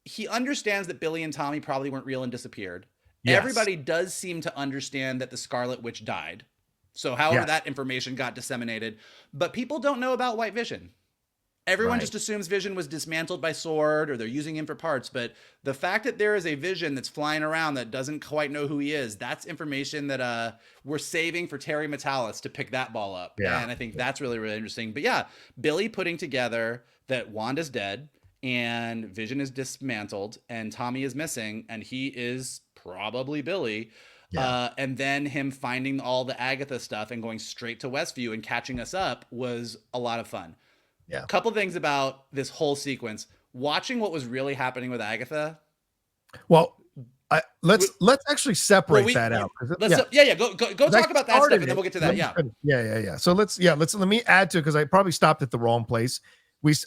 S2: he understands that Billy and Tommy probably weren't real and disappeared. Yes. Everybody does seem to understand that the Scarlet Witch died. So however that information got disseminated, but people don't know about White Vision. Everyone just assumes Vision was dismantled by Sword or they're using him for parts. But the fact that there is a Vision that's flying around that doesn't quite know who he is, that's information that we're saving for Terry Metalis to pick that ball up. Yeah. And I think that's really, really interesting. But yeah, Billy putting together that Wanda's dead and Vision is dismantled and Tommy is missing and he is probably Billy. Yeah. And then him finding all the Agatha stuff and going straight to Westview and catching us up was a lot of fun. Yeah. A couple things about this whole sequence. Watching what was really happening with Agatha.
S1: Well, let's actually separate that out.
S2: Go talk about that stuff, and then we'll get to that.
S1: Yeah. So let me add to it because I probably stopped at the wrong place.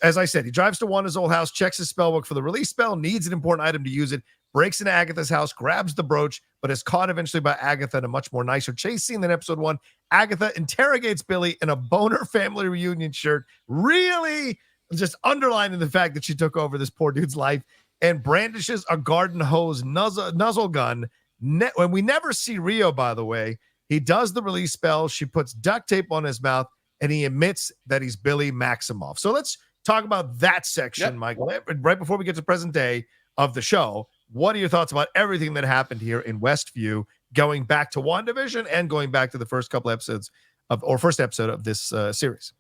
S1: As I said, he drives to Wanda's old house, checks his spellbook for the release spell, needs an important item to use it, breaks into Agatha's house, grabs the brooch, but is caught eventually by Agatha in a much more nicer chase scene than episode 1. Agatha interrogates Billy in a Bohner family reunion shirt, really just underlining the fact that she took over this poor dude's life, and brandishes a garden hose nuzzle gun. When we never see Rio, by the way, he does the release spell. She puts duct tape on his mouth, and he admits that he's Billy Maximoff. So let's talk about that section, Michael, right before we get to present day of the show. What are your thoughts about everything that happened here in Westview, going back to WandaVision and going back to the first episode of this series?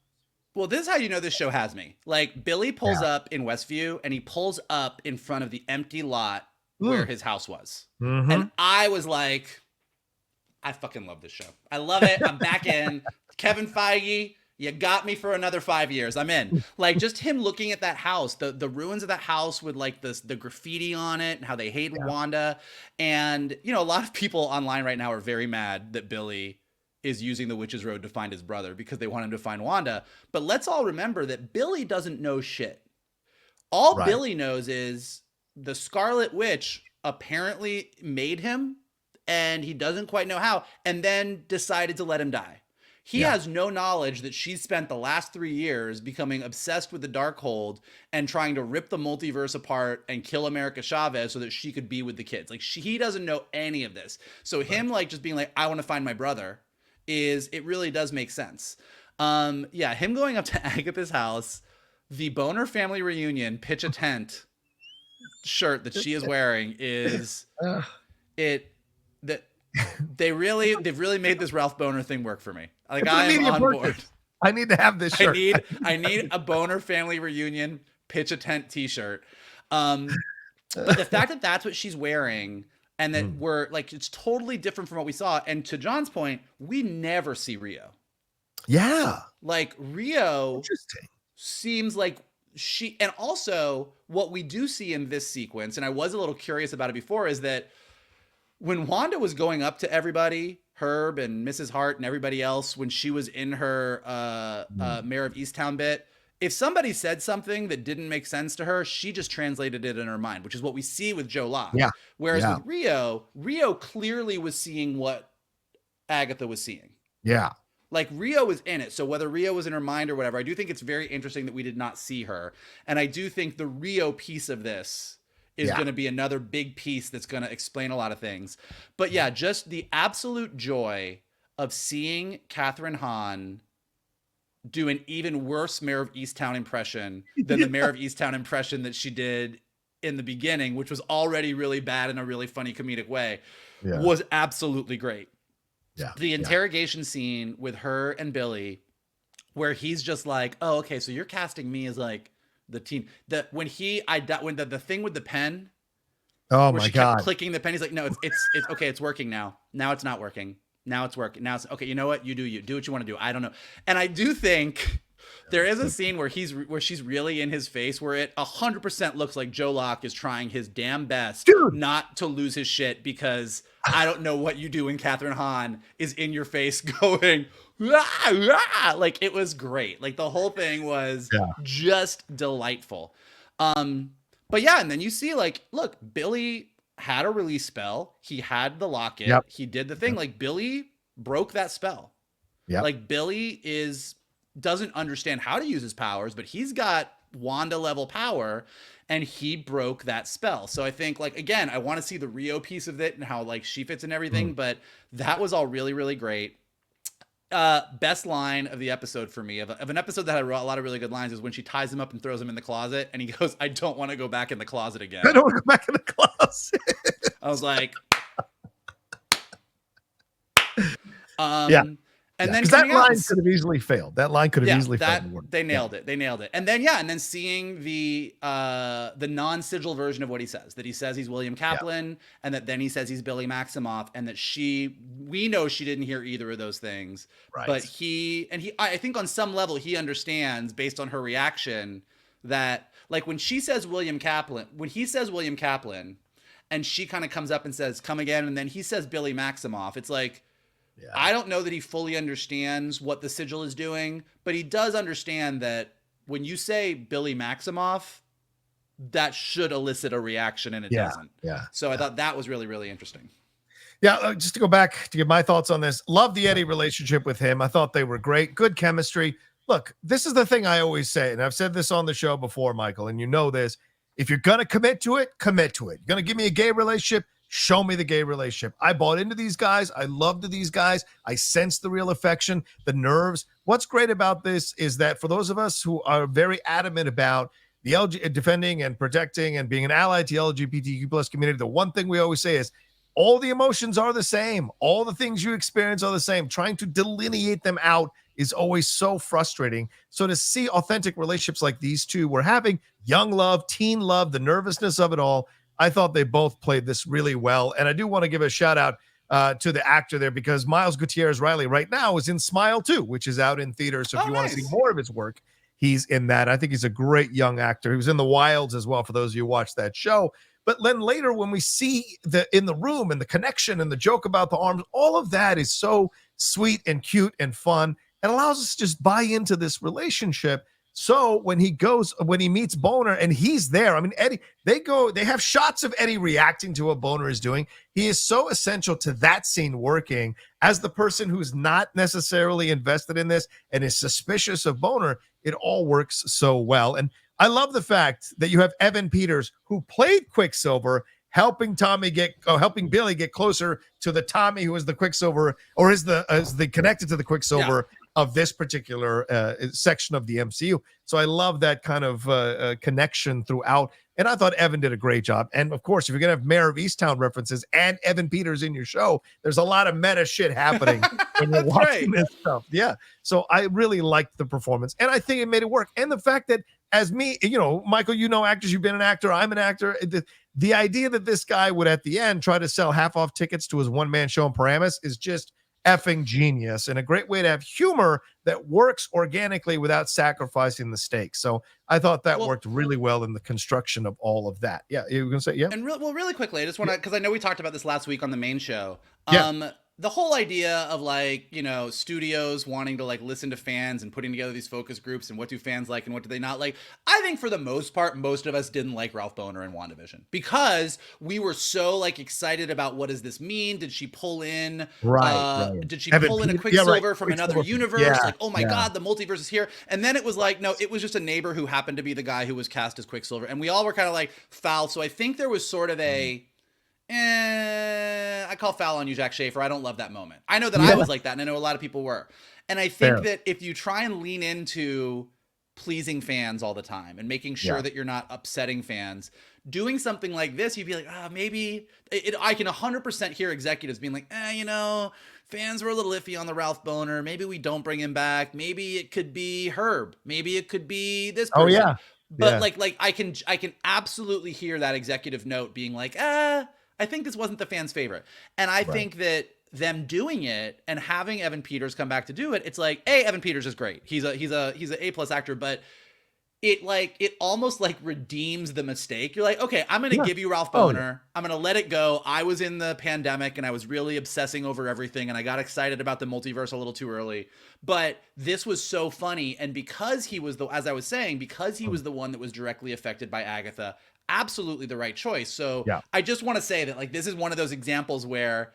S2: Well, this is how you know this show has me. Like, Billy pulls up in Westview, and he pulls up in front of the empty lot where his house was. Mm-hmm. And I was like, I fucking love this show. I love it. I'm back in. Kevin Feige, you got me for another 5 years. I'm in. Like, just him looking at that house, the ruins of that house with like the graffiti on it and how they hate Wanda. And, you know, a lot of people online right now are very mad that Billy is using the Witch's Road to find his brother because they want him to find Wanda. But let's all remember that Billy doesn't know shit. All Billy knows is the Scarlet Witch apparently made him and he doesn't quite know how, and then decided to let him die. He has no knowledge that she's spent the last 3 years becoming obsessed with the Darkhold and trying to rip the multiverse apart and kill America Chavez so that she could be with the kids. Like, he doesn't know any of this. So him like just being like, I want to find my brother, it really does make sense. Him going up to Agatha's house, the Bohner family reunion pitch a tent shirt that she is wearing is that they've really made this Ralph Bohner thing work for me. Like, I am on board.
S1: I need to have this shirt.
S2: I need a Bohner family reunion pitch a tent t-shirt. But the fact that that's what she's wearing and that we're like, it's totally different from what we saw. And to John's point, we never see Rio.
S1: Yeah.
S2: Like, Rio seems like and also what we do see in this sequence, and I was a little curious about it before, is that when Wanda was going up to everybody, Herb and Mrs. Hart and everybody else, when she was in her Mayor of Easttown bit, if somebody said something that didn't make sense to her, she just translated it in her mind, which is what we see with Joe Locke.
S1: Yeah.
S2: Whereas with Rio clearly was seeing what Agatha was seeing.
S1: Yeah.
S2: Like, Rio was in it. So whether Rio was in her mind or whatever, I do think it's very interesting that we did not see her. And I do think the Rio piece of this is going to be another big piece that's going to explain a lot of things. But yeah, just the absolute joy of seeing Catherine Hahn do an even worse Mayor of Easttown impression than the Mayor of Easttown impression that she did in the beginning, which was already really bad in a really funny comedic way, was absolutely great.
S1: Yeah.
S2: The interrogation scene with her and Billy, where he's just like, "Oh, okay, so you're casting me as like the teen." When the thing with the pen,
S1: oh
S2: where
S1: my
S2: she
S1: God,
S2: kept clicking the pen, he's like, "No, it's okay, it's working now. Now it's not working. Now it's working. Now it's okay. You know what? You do what you want to do. I don't know." And I do think there is a scene where she's really in his face, where it 100% looks like Joe Locke is trying his damn best not to lose his shit, because I don't know what you do when Catherine Hahn is in your face going, "Ah, ah." Like, it was great. Like, the whole thing was just delightful. But yeah, and then you see, like, look, Billy had a release spell. He had the locket. Yep. He did the thing. Like, Billy broke that spell. Yeah. Like, Billy doesn't understand how to use his powers, but he's got Wanda level power, and he broke that spell. So I think, like, again, I want to see the Rio piece of it and how, like, she fits in everything, but that was all really, really great. Best line of the episode for me, of an episode that had a lot of really good lines, is when she ties him up and throws him in the closet, and he goes, "I don't want to go back in the closet again."
S1: I don't want to go back in the closet.
S2: I was like, And then
S1: that line could have easily failed. That line could have easily failed.
S2: They nailed it. They nailed it. And then seeing the non-sigil version of what he says, that he says he's William Kaplan, and that then he says he's Billy Maximoff, and that we know she didn't hear either of those things. Right. But I think on some level he understands, based on her reaction, that, like, when he says William Kaplan, and she kind of comes up and says, "Come again," and then he says Billy Maximoff, it's like, I don't know that he fully understands what the sigil is doing, but he does understand that when you say Billy Maximoff, that should elicit a reaction, and it doesn't. Yeah. So I thought that was really, really interesting.
S1: Yeah, just to go back to give my thoughts on this, love the Eddie relationship with him. I thought they were great, good chemistry. Look, this is the thing I always say, and I've said this on the show before, Michael, and you know this. If you're going to commit to it, commit to it. You're going to give me a gay relationship, show me the gay relationship. I bought into these guys. I loved these guys. I sensed the real affection, the nerves. What's great about this is that for those of us who are very adamant about the defending and protecting and being an ally to the LGBTQ plus community, the one thing we always say is all the emotions are the same. All the things you experience are the same. Trying to delineate them out is always so frustrating. So to see authentic relationships like these two were having, young love, teen love, the nervousness of it all, I thought they both played this really well. And I do want to give a shout out to the actor there, because Miles Gutierrez Riley right now is in Smile 2, which is out in theaters. So if you want to see more of his work, he's in that. I think he's a great young actor. He was in The Wilds as well, for those of you who watched that show. But then later, when we see in the room and the connection and the joke about the arms, all of that is so sweet and cute and fun, and allows us to just buy into this relationship. So when he meets Bohner and he's there, I mean, Eddie, they have shots of Eddie reacting to what Bohner is doing. He is so essential to that scene working as the person who's not necessarily invested in this and is suspicious of Bohner. It all works so well. And I love the fact that you have Evan Peters, who played Quicksilver, helping Billy get closer to the Tommy who is the Quicksilver, or is the connected to the Quicksilver of this particular section of the MCU. So I love that kind of connection throughout. And I thought Evan did a great job. And of course, if you're going to have Mayor of Easttown references and Evan Peters in your show, there's a lot of meta shit happening when you're watching this stuff. Yeah. So I really liked the performance, and I think it made it work. And the fact that, as me, Michael, actors, you've been an actor, I'm an actor. The idea that this guy would at the end try to sell half off tickets to his one-man show in Paramus is just effing genius, and a great way to have humor that works organically without sacrificing the stakes. So I thought that worked really well in the construction of all of that. Yeah, you were gonna say, yeah.
S2: And really quickly, I just want to, because I know we talked about this last week on the main show.
S1: Yeah.
S2: The whole idea of studios wanting to listen to fans and putting together these focus groups and what do fans like and what do they not like. I think for the most part, most of us didn't like Ralph Bohner and WandaVision because we were so excited about what does this mean? Did she pull in?
S1: Right.
S2: Did she pull in a Quicksilver from another universe?
S1: Yeah,
S2: oh my God, the multiverse is here. And then it was no, it was just a neighbor who happened to be the guy who was cast as Quicksilver. And we all were kind of foul. So I think there was sort of I call foul on you, Jack Schaefer. I don't love that moment. I know that I was like that, and I know a lot of people were. And I think that if you try and lean into pleasing fans all the time and making sure that you're not upsetting fans, doing something like this, you'd be like, maybe I can 100% hear executives being like, fans were a little iffy on the Ralph Bohner. Maybe we don't bring him back. Maybe it could be Herb. Maybe it could be this person.
S1: Oh yeah.
S2: But I can absolutely hear that executive note being like, I think this wasn't the fans' favorite. And I think that them doing it and having Evan Peters come back to do it, it's Evan Peters is great. He's an A+ actor, but it almost redeems the mistake. You're like, okay, I'm going to give you Ralph Bohner. I'm going to let it go. I was in the pandemic and I was really obsessing over everything and I got excited about the multiverse a little too early. But this was so funny. And because he was as I was saying, because he was the one that was directly affected by Agatha, absolutely the right choice. So I just want to say that this is one of those examples where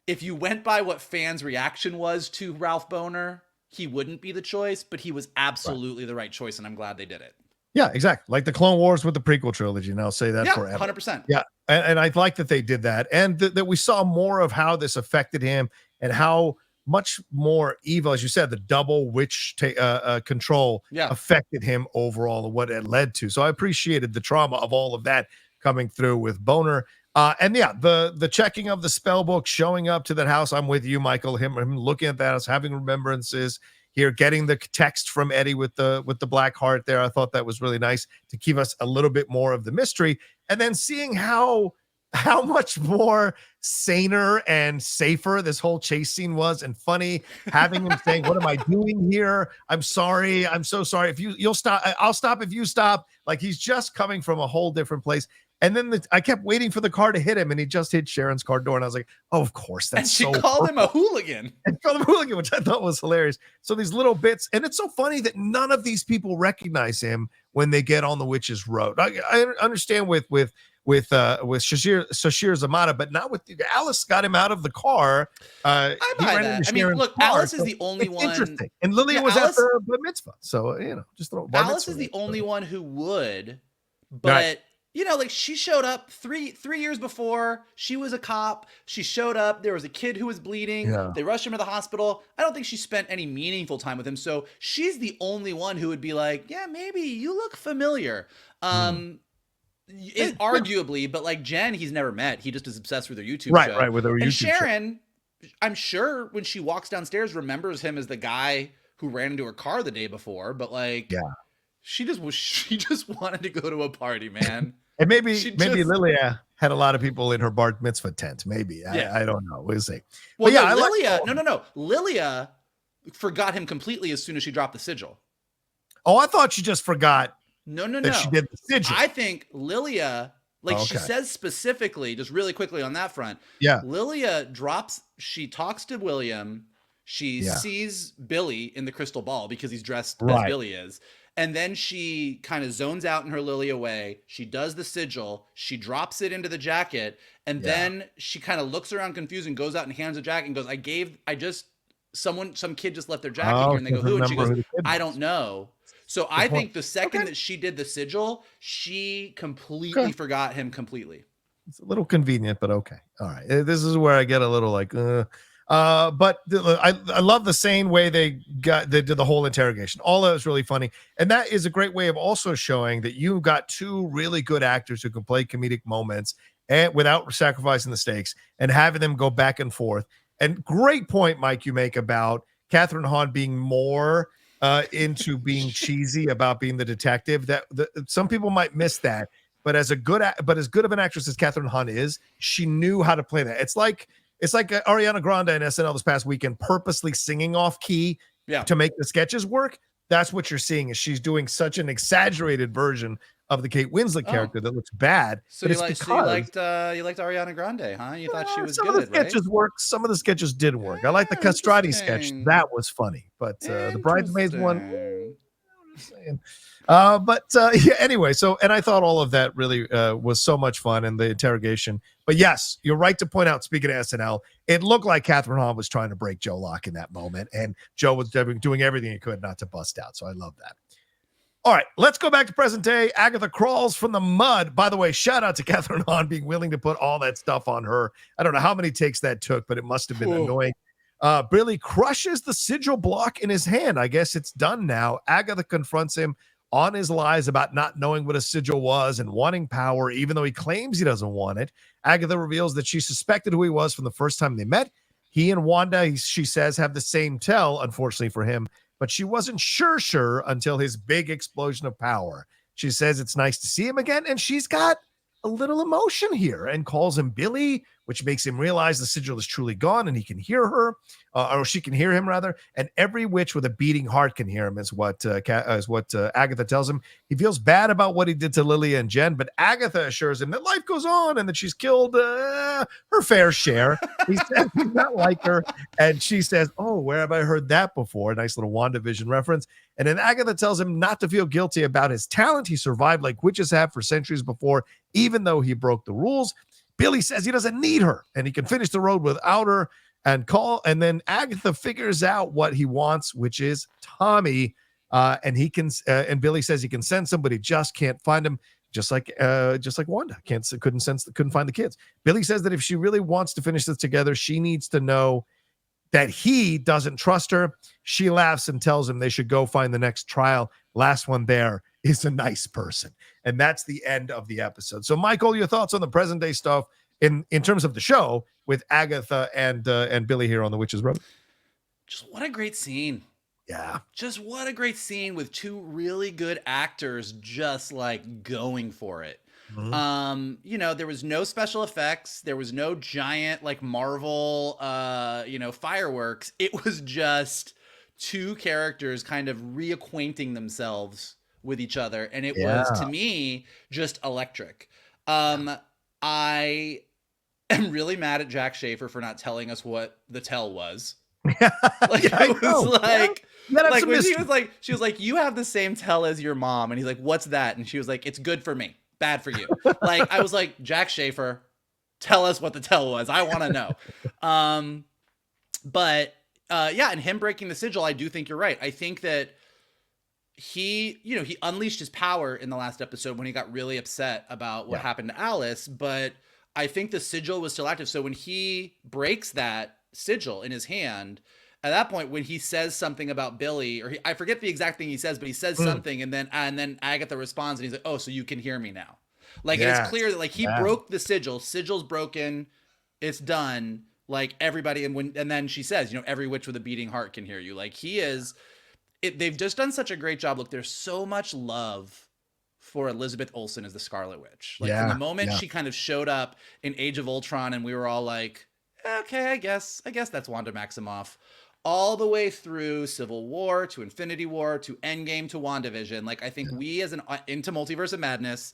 S2: if you went by what fans' reaction was to Ralph Bohner, he wouldn't be the choice, but he was absolutely the right choice, and I'm glad they did it.
S1: Yeah, exactly. Like the Clone Wars with the prequel trilogy, and I'll say that forever.
S2: 100%.
S1: Yeah, and I like that they did that, and that we saw more of how this affected him and how much more evil, as you said, the double witch control affected him overall and what it led to. So I appreciated the trauma of all of that coming through with Bohner. And the checking of the spell book, showing up to that house. I'm with you, Michael. Him looking at that house, having remembrances here, getting the text from Eddie with the black heart there. I thought that was really nice to give us a little bit more of the mystery, and then seeing how much more saner and safer this whole chase scene was, and funny, having him saying, "What am I doing here? I'm sorry. I'm so sorry. If you'll stop, I'll stop if you stop." Like he's just coming from a whole different place. And then I kept waiting for the car to hit him, and he just hit Sharon's car door. And I was like, "Oh, of course, that's so."
S2: And she called him a hooligan.
S1: And called him a hooligan, which I thought was hilarious. So these little bits, and it's so funny that none of these people recognize him when they get on the witch's road. I understand with Sashir Zamata, but not with Alice. Got him out of the car.
S2: I buy that. I mean, look, Alice is the only one.
S1: Interesting. And Lilia was at the bar mitzvah, so just
S2: Alice is the only one who would, but. Right. She showed up three years before. She was a cop. She showed up. There was a kid who was bleeding. Yeah. They rushed him to the hospital. I don't think she spent any meaningful time with him. So she's the only one who would be like, yeah, maybe you look familiar. Arguably, but Jen, he's never met. He just is obsessed with her YouTube show.
S1: Right, with her YouTube show.
S2: And Sharon, I'm sure when she walks downstairs, remembers him as the guy who ran into her car the day before. But she just wanted to go to a party, man.
S1: And maybe Lilia had a lot of people in her bar mitzvah tent. Maybe. I don't know. We'll see.
S2: Well, Lilia, no. Lilia forgot him completely as soon as she dropped the sigil.
S1: Oh, I thought she just forgot.
S2: No.
S1: She did the sigil.
S2: I think Lilia, she says specifically, just really quickly on that front.
S1: Yeah.
S2: Lilia she talks to William. She sees Billy in the crystal ball because he's dressed as Billy is. And then she kind of zones out in her lily away. She does the sigil. She drops it into the jacket. And then she kind of looks around confused and goes out and hands the jacket and goes, some kid just left their jacket here. And they go, who? And she goes, I don't know. So I think the second that she did the sigil, she completely forgot him completely.
S1: It's a little convenient, but okay. All right. This is where I get a little like, but I love the same way they did the whole interrogation. All that was really funny. And that is a great way of also showing that you got two really good actors who can play comedic moments and without sacrificing the stakes and having them go back and forth. And great point, Mike, you make about Catherine Hahn being more into being cheesy about being the detective. That some people might miss that. But as good of an actress as Catherine Hahn is, she knew how to play that. It's like Ariana Grande in SNL this past weekend purposely singing off key to make the sketches work. That's what you're seeing is she's doing such an exaggerated version of the Kate Winslet character that looks bad.
S2: So you liked Ariana Grande, huh? You thought she was
S1: some
S2: good,
S1: of the sketches worked. Some of the sketches didn't work. I like the Castrati sketch. That was funny. But the Bridesmaids one, anyway, and I thought all of that really was so much fun in the interrogation. But yes, you're right to point out, speaking of SNL, it looked like Catherine Hahn was trying to break Joe Locke in that moment, and Joe was doing everything he could not to bust out. So I love that. All right, let's go back to present day. Agatha crawls from the mud. By the way, shout out to Catherine Hahn being willing to put all that stuff on her. I don't know how many takes that took, but it must have been annoying. Billy crushes the sigil block in his hand. I guess it's done now. Agatha confronts him on his lies about not knowing what a sigil was and wanting power, even though he claims he doesn't want it. Agatha reveals that she suspected who he was from the first time they met. He and Wanda, she says, have the same tell, unfortunately for him, but she wasn't sure until his big explosion of power. She says it's nice to see him again, and she's got a little emotion here and calls him Billy, which makes him realize the sigil is truly gone and he can hear her, or she can hear him rather. And every witch with a beating heart can hear him is what Agatha tells him. He feels bad about what he did to Lilia and Jen, but Agatha assures him that life goes on and that she's killed her fair share. He says he's not like her. And she says, oh, where have I heard that before? Nice little WandaVision reference. And then Agatha tells him not to feel guilty about his talent. He survived like witches have for centuries before, even though he broke the rules. Billy says he doesn't need her and he can finish the road without her and then Agatha figures out what he wants, which is Tommy. And Billy says he can send somebody, just can't find him. Just like Wanda couldn't find the kids. Billy says that if she really wants to finish this together, she needs to know that he doesn't trust her. She laughs and tells him they should go find the next trial. Last one there is a nice person. And that's the end of the episode. So, Michael, your thoughts on the present day stuff in terms of the show with Agatha and Billy here on The Witch's Road?
S2: Just what a great scene.
S1: Yeah.
S2: Just what a great scene with two really good actors just like going for it. Mm-hmm. There was no special effects. There was no giant like Marvel, fireworks. It was just two characters kind of reacquainting themselves with each other. And it was, to me, just electric. I am really mad at Jack Schaefer for not telling us what the tell was. Like, it was like, like when she was like, you have the same tell as your mom. And he's like, what's that? And she was like, it's good for me. Bad for you. Like, I was like, Jack Schaefer, tell us what the tell was. I want to know. And him breaking the sigil, I do think you're right. I think that he unleashed his power in the last episode when he got really upset about what happened to Alice, but I think the sigil was still active. So when he breaks that sigil in his hand, at that point, when he says something about Billy, I forget the exact thing he says, but he says something, and then Agatha responds, and he's like, "Oh, so you can hear me now." Like, and it's clear that like he broke the sigil. Sigil's broken. It's done. Like everybody, and then she says, every witch with a beating heart can hear you. Like he is. They've just done such a great job. Look, there's so much love for Elizabeth Olsen as the Scarlet Witch. Like from the moment she kind of showed up in Age of Ultron, and we were all like, "Okay, I guess that's Wanda Maximoff." All the way through Civil War to Infinity War to Endgame to WandaVision. Like, I think we into Multiverse of Madness,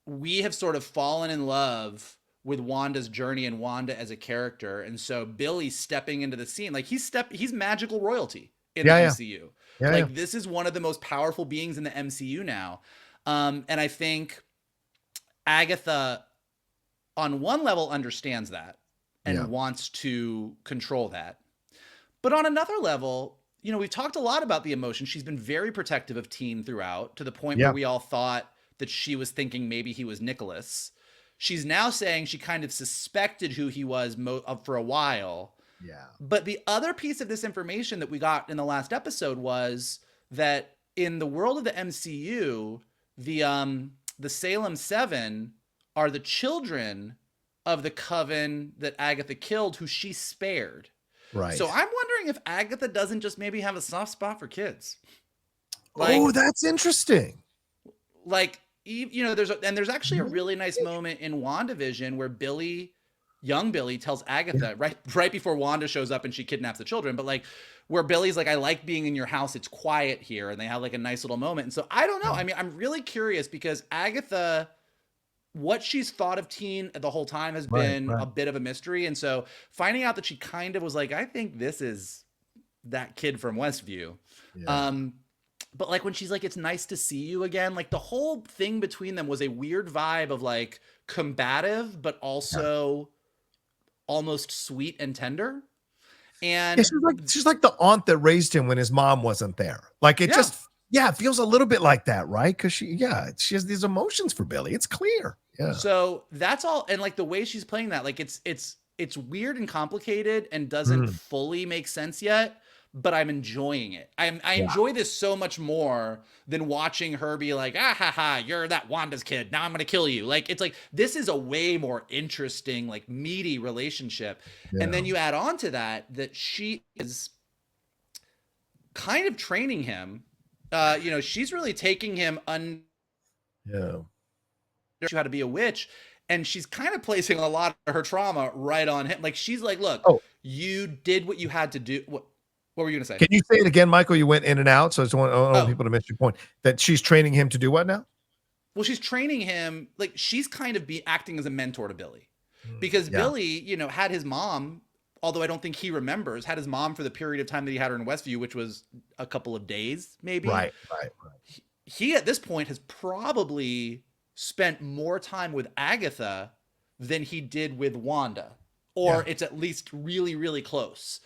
S2: we have sort of fallen in love with Wanda's journey and Wanda as a character. And so Billy stepping into the scene, like he's magical royalty in the MCU.
S1: Yeah,
S2: this is one of the most powerful beings in the MCU now. And I think Agatha, on one level, understands that and wants to control that. But on another level, you know, we've talked a lot about the emotion. She's been very protective of Teen throughout, to the point where we all thought that she was thinking maybe he was Nicholas. She's now saying she kind of suspected who he was for a while.
S1: Yeah.
S2: But the other piece of this information that we got in the last episode was that in the world of the MCU, the Salem 7 are the children of the coven that Agatha killed, who she spared.
S1: Right.
S2: So I'm wondering if Agatha doesn't just maybe have a soft spot for kids.
S1: Oh, that's interesting.
S2: Like, you know, there's actually a really nice moment in WandaVision where young Billy tells Agatha right before Wanda shows up and she kidnaps the children, but like where Billy's like, I like being in your house. It's quiet here. And they have like a nice little moment. And so I don't know. I mean, I'm really curious because Agatha, what she's thought of Teen the whole time has been a bit of a mystery. And so finding out that she kind of was like, I think this is that kid from Westview. Yeah. But like when she's like, it's nice to see you again, like the whole thing between them was a weird vibe of like combative, but also almost sweet and tender. And
S1: she's like the aunt that raised him when his mom wasn't there. Like it just, it feels a little bit like that, right? Because she has these emotions for Billy. It's clear. Yeah.
S2: So that's all. And like the way she's playing that, like it's weird and complicated and doesn't fully make sense yet, but I'm enjoying it. I enjoy this so much more than watching her be like, ah, ha, ha, you're that Wanda's kid. Now I'm going to kill you. Like, it's like, this is a way more interesting, like meaty relationship. Yeah. And then you add on to that she is kind of training him. You know, she's really taking him how to be a witch, and she's kind of placing a lot of her trauma right on him. Like she's like, look, you did what you had to do. What were you gonna say?
S1: Can you say it again, Michael? You went in and out, so I just want people to miss your point. That she's training him to do what now?
S2: Well, she's training him, like she's kind of acting as a mentor to Billy, because Billy, you know, had his mom. Although I don't think he remembers, had his mom for the period of time that he had her in Westview, which was a couple of days, maybe.
S1: Right.
S2: He at this point has probably spent more time with Agatha than he did with Wanda, or it's at least really, really close.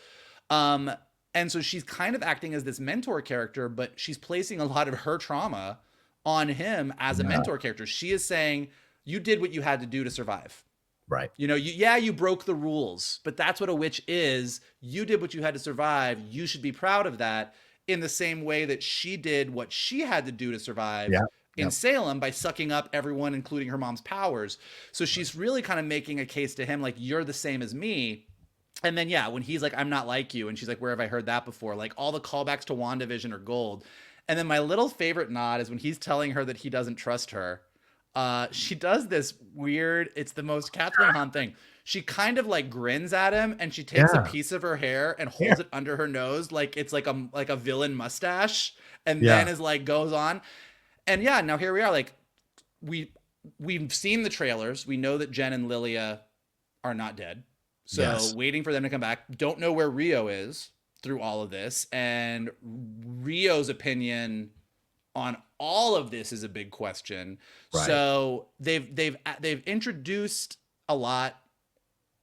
S2: And so she's kind of acting as this mentor character, but she's placing a lot of her trauma on him as a mentor character. She is saying, you did what you had to do to survive.
S1: Right.
S2: You know, you broke the rules, but that's what a witch is. You did what you had to survive. You should be proud of that, in the same way that she did what she had to do to survive in Salem by sucking up everyone, including her mom's powers. So she's really kind of making a case to him, like, you're the same as me. And then, when he's like, I'm not like you. And she's like, where have I heard that before? Like, all the callbacks to WandaVision are gold. And then my little favorite nod is when he's telling her that he doesn't trust her. She does this weird, it's the most Catherine Hahn thing. She kind of like grins at him, and she takes a piece of her hair and holds it under her nose like it's like a villain mustache, and then is like goes on. And now here we are, like we've seen the trailers. We know that Jen and Lilia are not dead. So waiting for them to come back. Don't know where Rio is through all of this, and Rio's opinion on all of this is a big question. Right. So they've introduced a lot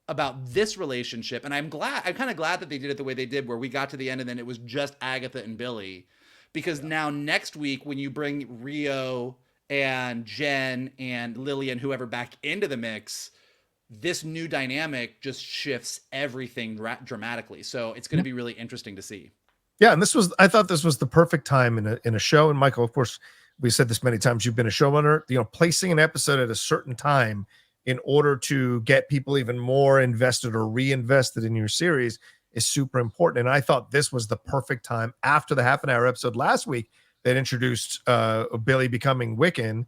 S2: about this relationship, and I'm kind of glad that they did it the way they did, where we got to the end and then it was just Agatha and Billy, because now next week when you bring Rio and Jen and Lily and whoever back into the mix, this new dynamic just shifts everything dramatically. So it's going to be really interesting to see.
S1: Yeah, and I thought this was the perfect time in a show. And Michael, of course, we said this many times, you've been a showrunner, you know, placing an episode at a certain time in order to get people even more invested or reinvested in your series is super important. And I thought this was the perfect time after the half-an-hour episode last week that introduced Billy becoming Wiccan.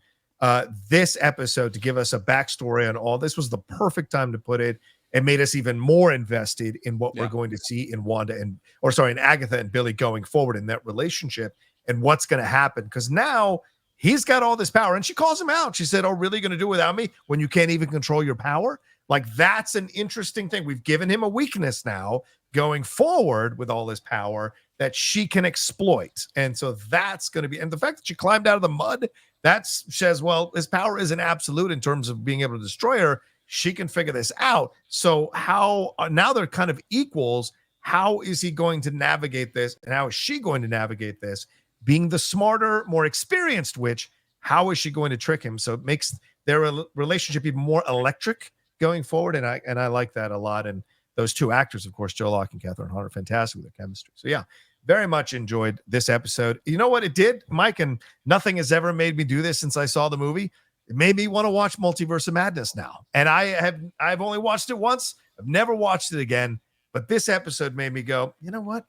S1: This episode to give us a backstory on all this was the perfect time to put it. It made us even more invested in what we're going to see in in Agatha and Billy going forward in that relationship and what's going to happen. Because now he's got all this power, and she calls him out. She said, "Oh, really going to do without me when you can't even control your power?" Like, that's an interesting thing. We've given him a weakness now going forward with all his power that she can exploit. And so that's going to be, and the fact that she climbed out of the mud, that says, well, his power isn't absolute in terms of being able to destroy her. She can figure this out. So how, now they're kind of equals. How is he going to navigate this? And how is she going to navigate this? Being the smarter, more experienced witch, how is she going to trick him? So it makes their relationship even more electric going forward. And I like that a lot. And those two actors, of course, Joe Locke and Catherine Hahn, are fantastic with their chemistry. So yeah, very much enjoyed this episode. You know what it did, Mike? And nothing has ever made me do this since I saw the movie. It made me want to watch Multiverse of Madness now. And I've only watched it once. I've never watched it again. But this episode made me go, you know what?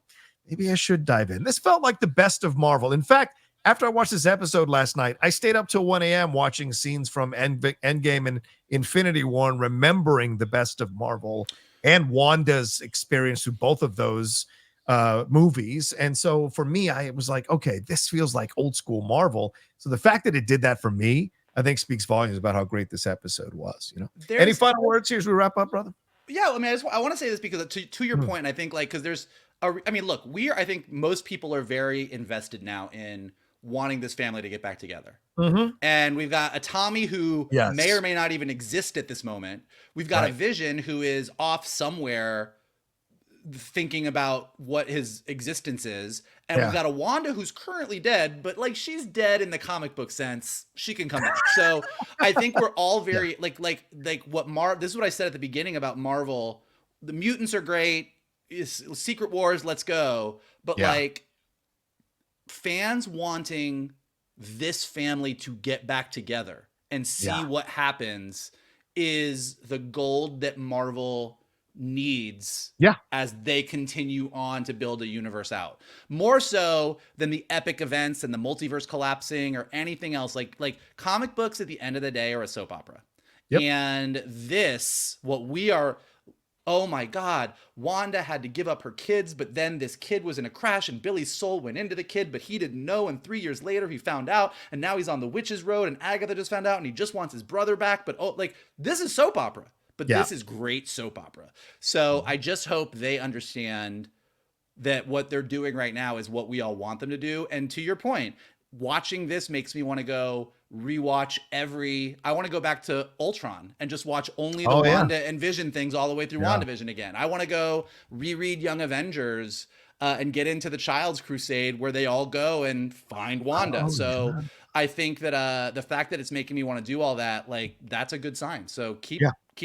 S1: Maybe I should dive in. This felt like the best of Marvel. In fact, after I watched this episode last night, I stayed up till 1 a.m. watching scenes from Endgame and Infinity War and remembering the best of Marvel and Wanda's experience through both of those movies. And so for me, I was like, okay, this feels like old school Marvel. So the fact that it did that for me, I think speaks volumes about how great this episode was. You know, any final words here as we wrap up, brother?
S2: Yeah, I mean, I want to say this because to your point, I think because there's I mean, look, I think most people are very invested now in wanting this family to get back together. And we've got a Tommy who may or may not even exist at this moment. We've got a Vision who is off somewhere thinking about what his existence is. And we've got a Wanda who's currently dead, but like she's dead in the comic book sense. She can come back. So I think we're all very like what this is what I said at the beginning about Marvel. The mutants are great. Secret Wars, let's go. But like fans wanting this family to get back together and see what happens is the gold that Marvel needs as they continue on to build a universe out, more so than the epic events and the multiverse collapsing or anything else. Like comic books at the end of the day are a soap opera. And this, what we are, oh my God, Wanda had to give up her kids, but then this kid was in a crash and Billy's soul went into the kid, but he didn't know. And 3 years later, he found out, and now he's on the witch's road, and Agatha just found out, and he just wants his brother back. But this is soap opera, but this is great soap opera. So I just hope they understand that what they're doing right now is what we all want them to do. And to your point, watching this makes me want to go rewatch I want to go back to Ultron and just watch only the Wanda and Vision things all the way through WandaVision again. I want to go reread Young Avengers and get into the Child's Crusade where they all go and find Wanda. I think that the fact that it's making me want to do all that, like, that's a good sign. So keep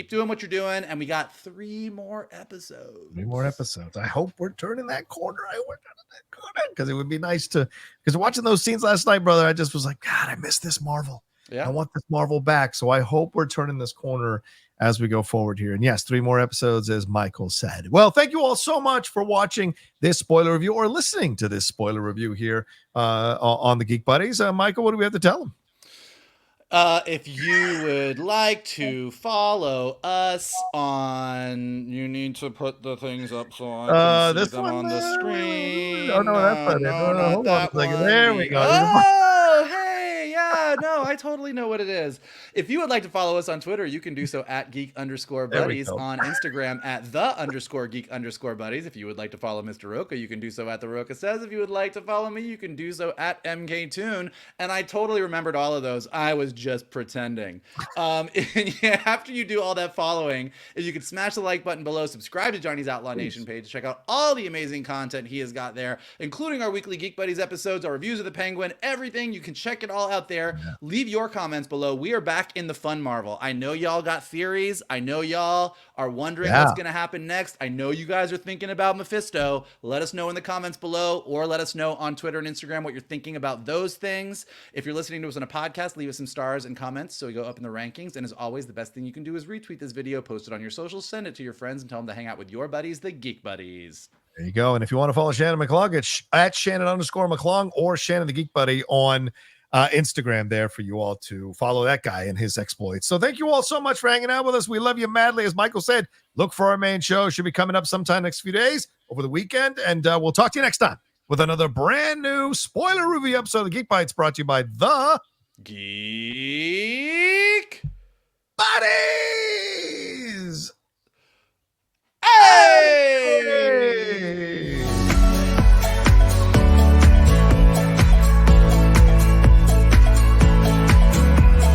S2: doing what you're doing. And we got 3 more episodes. 3 more episodes.
S1: I hope we're turning that corner. Because it would be nice because watching those scenes last night, brother, I just was like, God, I miss this Marvel. I want this Marvel back. So I hope we're turning this corner as we go forward here. And yes, 3 more episodes, as Michael said. Well, thank you all so much for watching this spoiler review or listening to this spoiler review here on the Geek Buddies. Michael, what do we have to tell them?
S2: If you would like to follow us you need to put the things up so I can see them on the screen.
S1: Oh, no, that's not it. Hold on a second. There we go.
S2: Oh, hey, yeah, no, I totally know what it is. If you would like to follow us on Twitter, you can do so at geek_buddies, on Instagram at _geek_buddies. If you would like to follow Mr. Rocha, you can do so at the Rocha Says. If you would like to follow me, you can do so at MKToon. And I totally remembered all of those. I was just pretending. After you do all that following, if you could smash the like button below, subscribe to Johnny's Outlaw Nation page to check out all the amazing content he has got there, including our weekly Geek Buddies episodes, our reviews of the Penguin, everything. You can check it all out there. Leave your comments below. We are back in the fun Marvel. I know y'all got theories. I know y'all are wondering what's going to happen next. I know you guys are thinking about Mephisto. Let us know in the comments below, or let us know on Twitter and Instagram what you're thinking about those things. If you're listening to us on a podcast, leave us some stars and comments so we go up in the rankings. And as always, the best thing you can do is retweet this video, post it on your socials, send it to your friends, and tell them to hang out with your buddies, the Geek Buddies.
S1: There you go. And if you want to follow Shannon McClung, it's at Shannon_McClung or Shannon the Geek Buddy on Instagram there for you all to follow that guy and his exploits. So thank you all so much for hanging out with us. We love you madly. As Michael said, look for our main show. Should be coming up sometime next few days over the weekend. And we'll talk to you next time with another brand new spoiler review episode of the Geek Bites, brought to you by the
S2: Geek
S1: Buddies.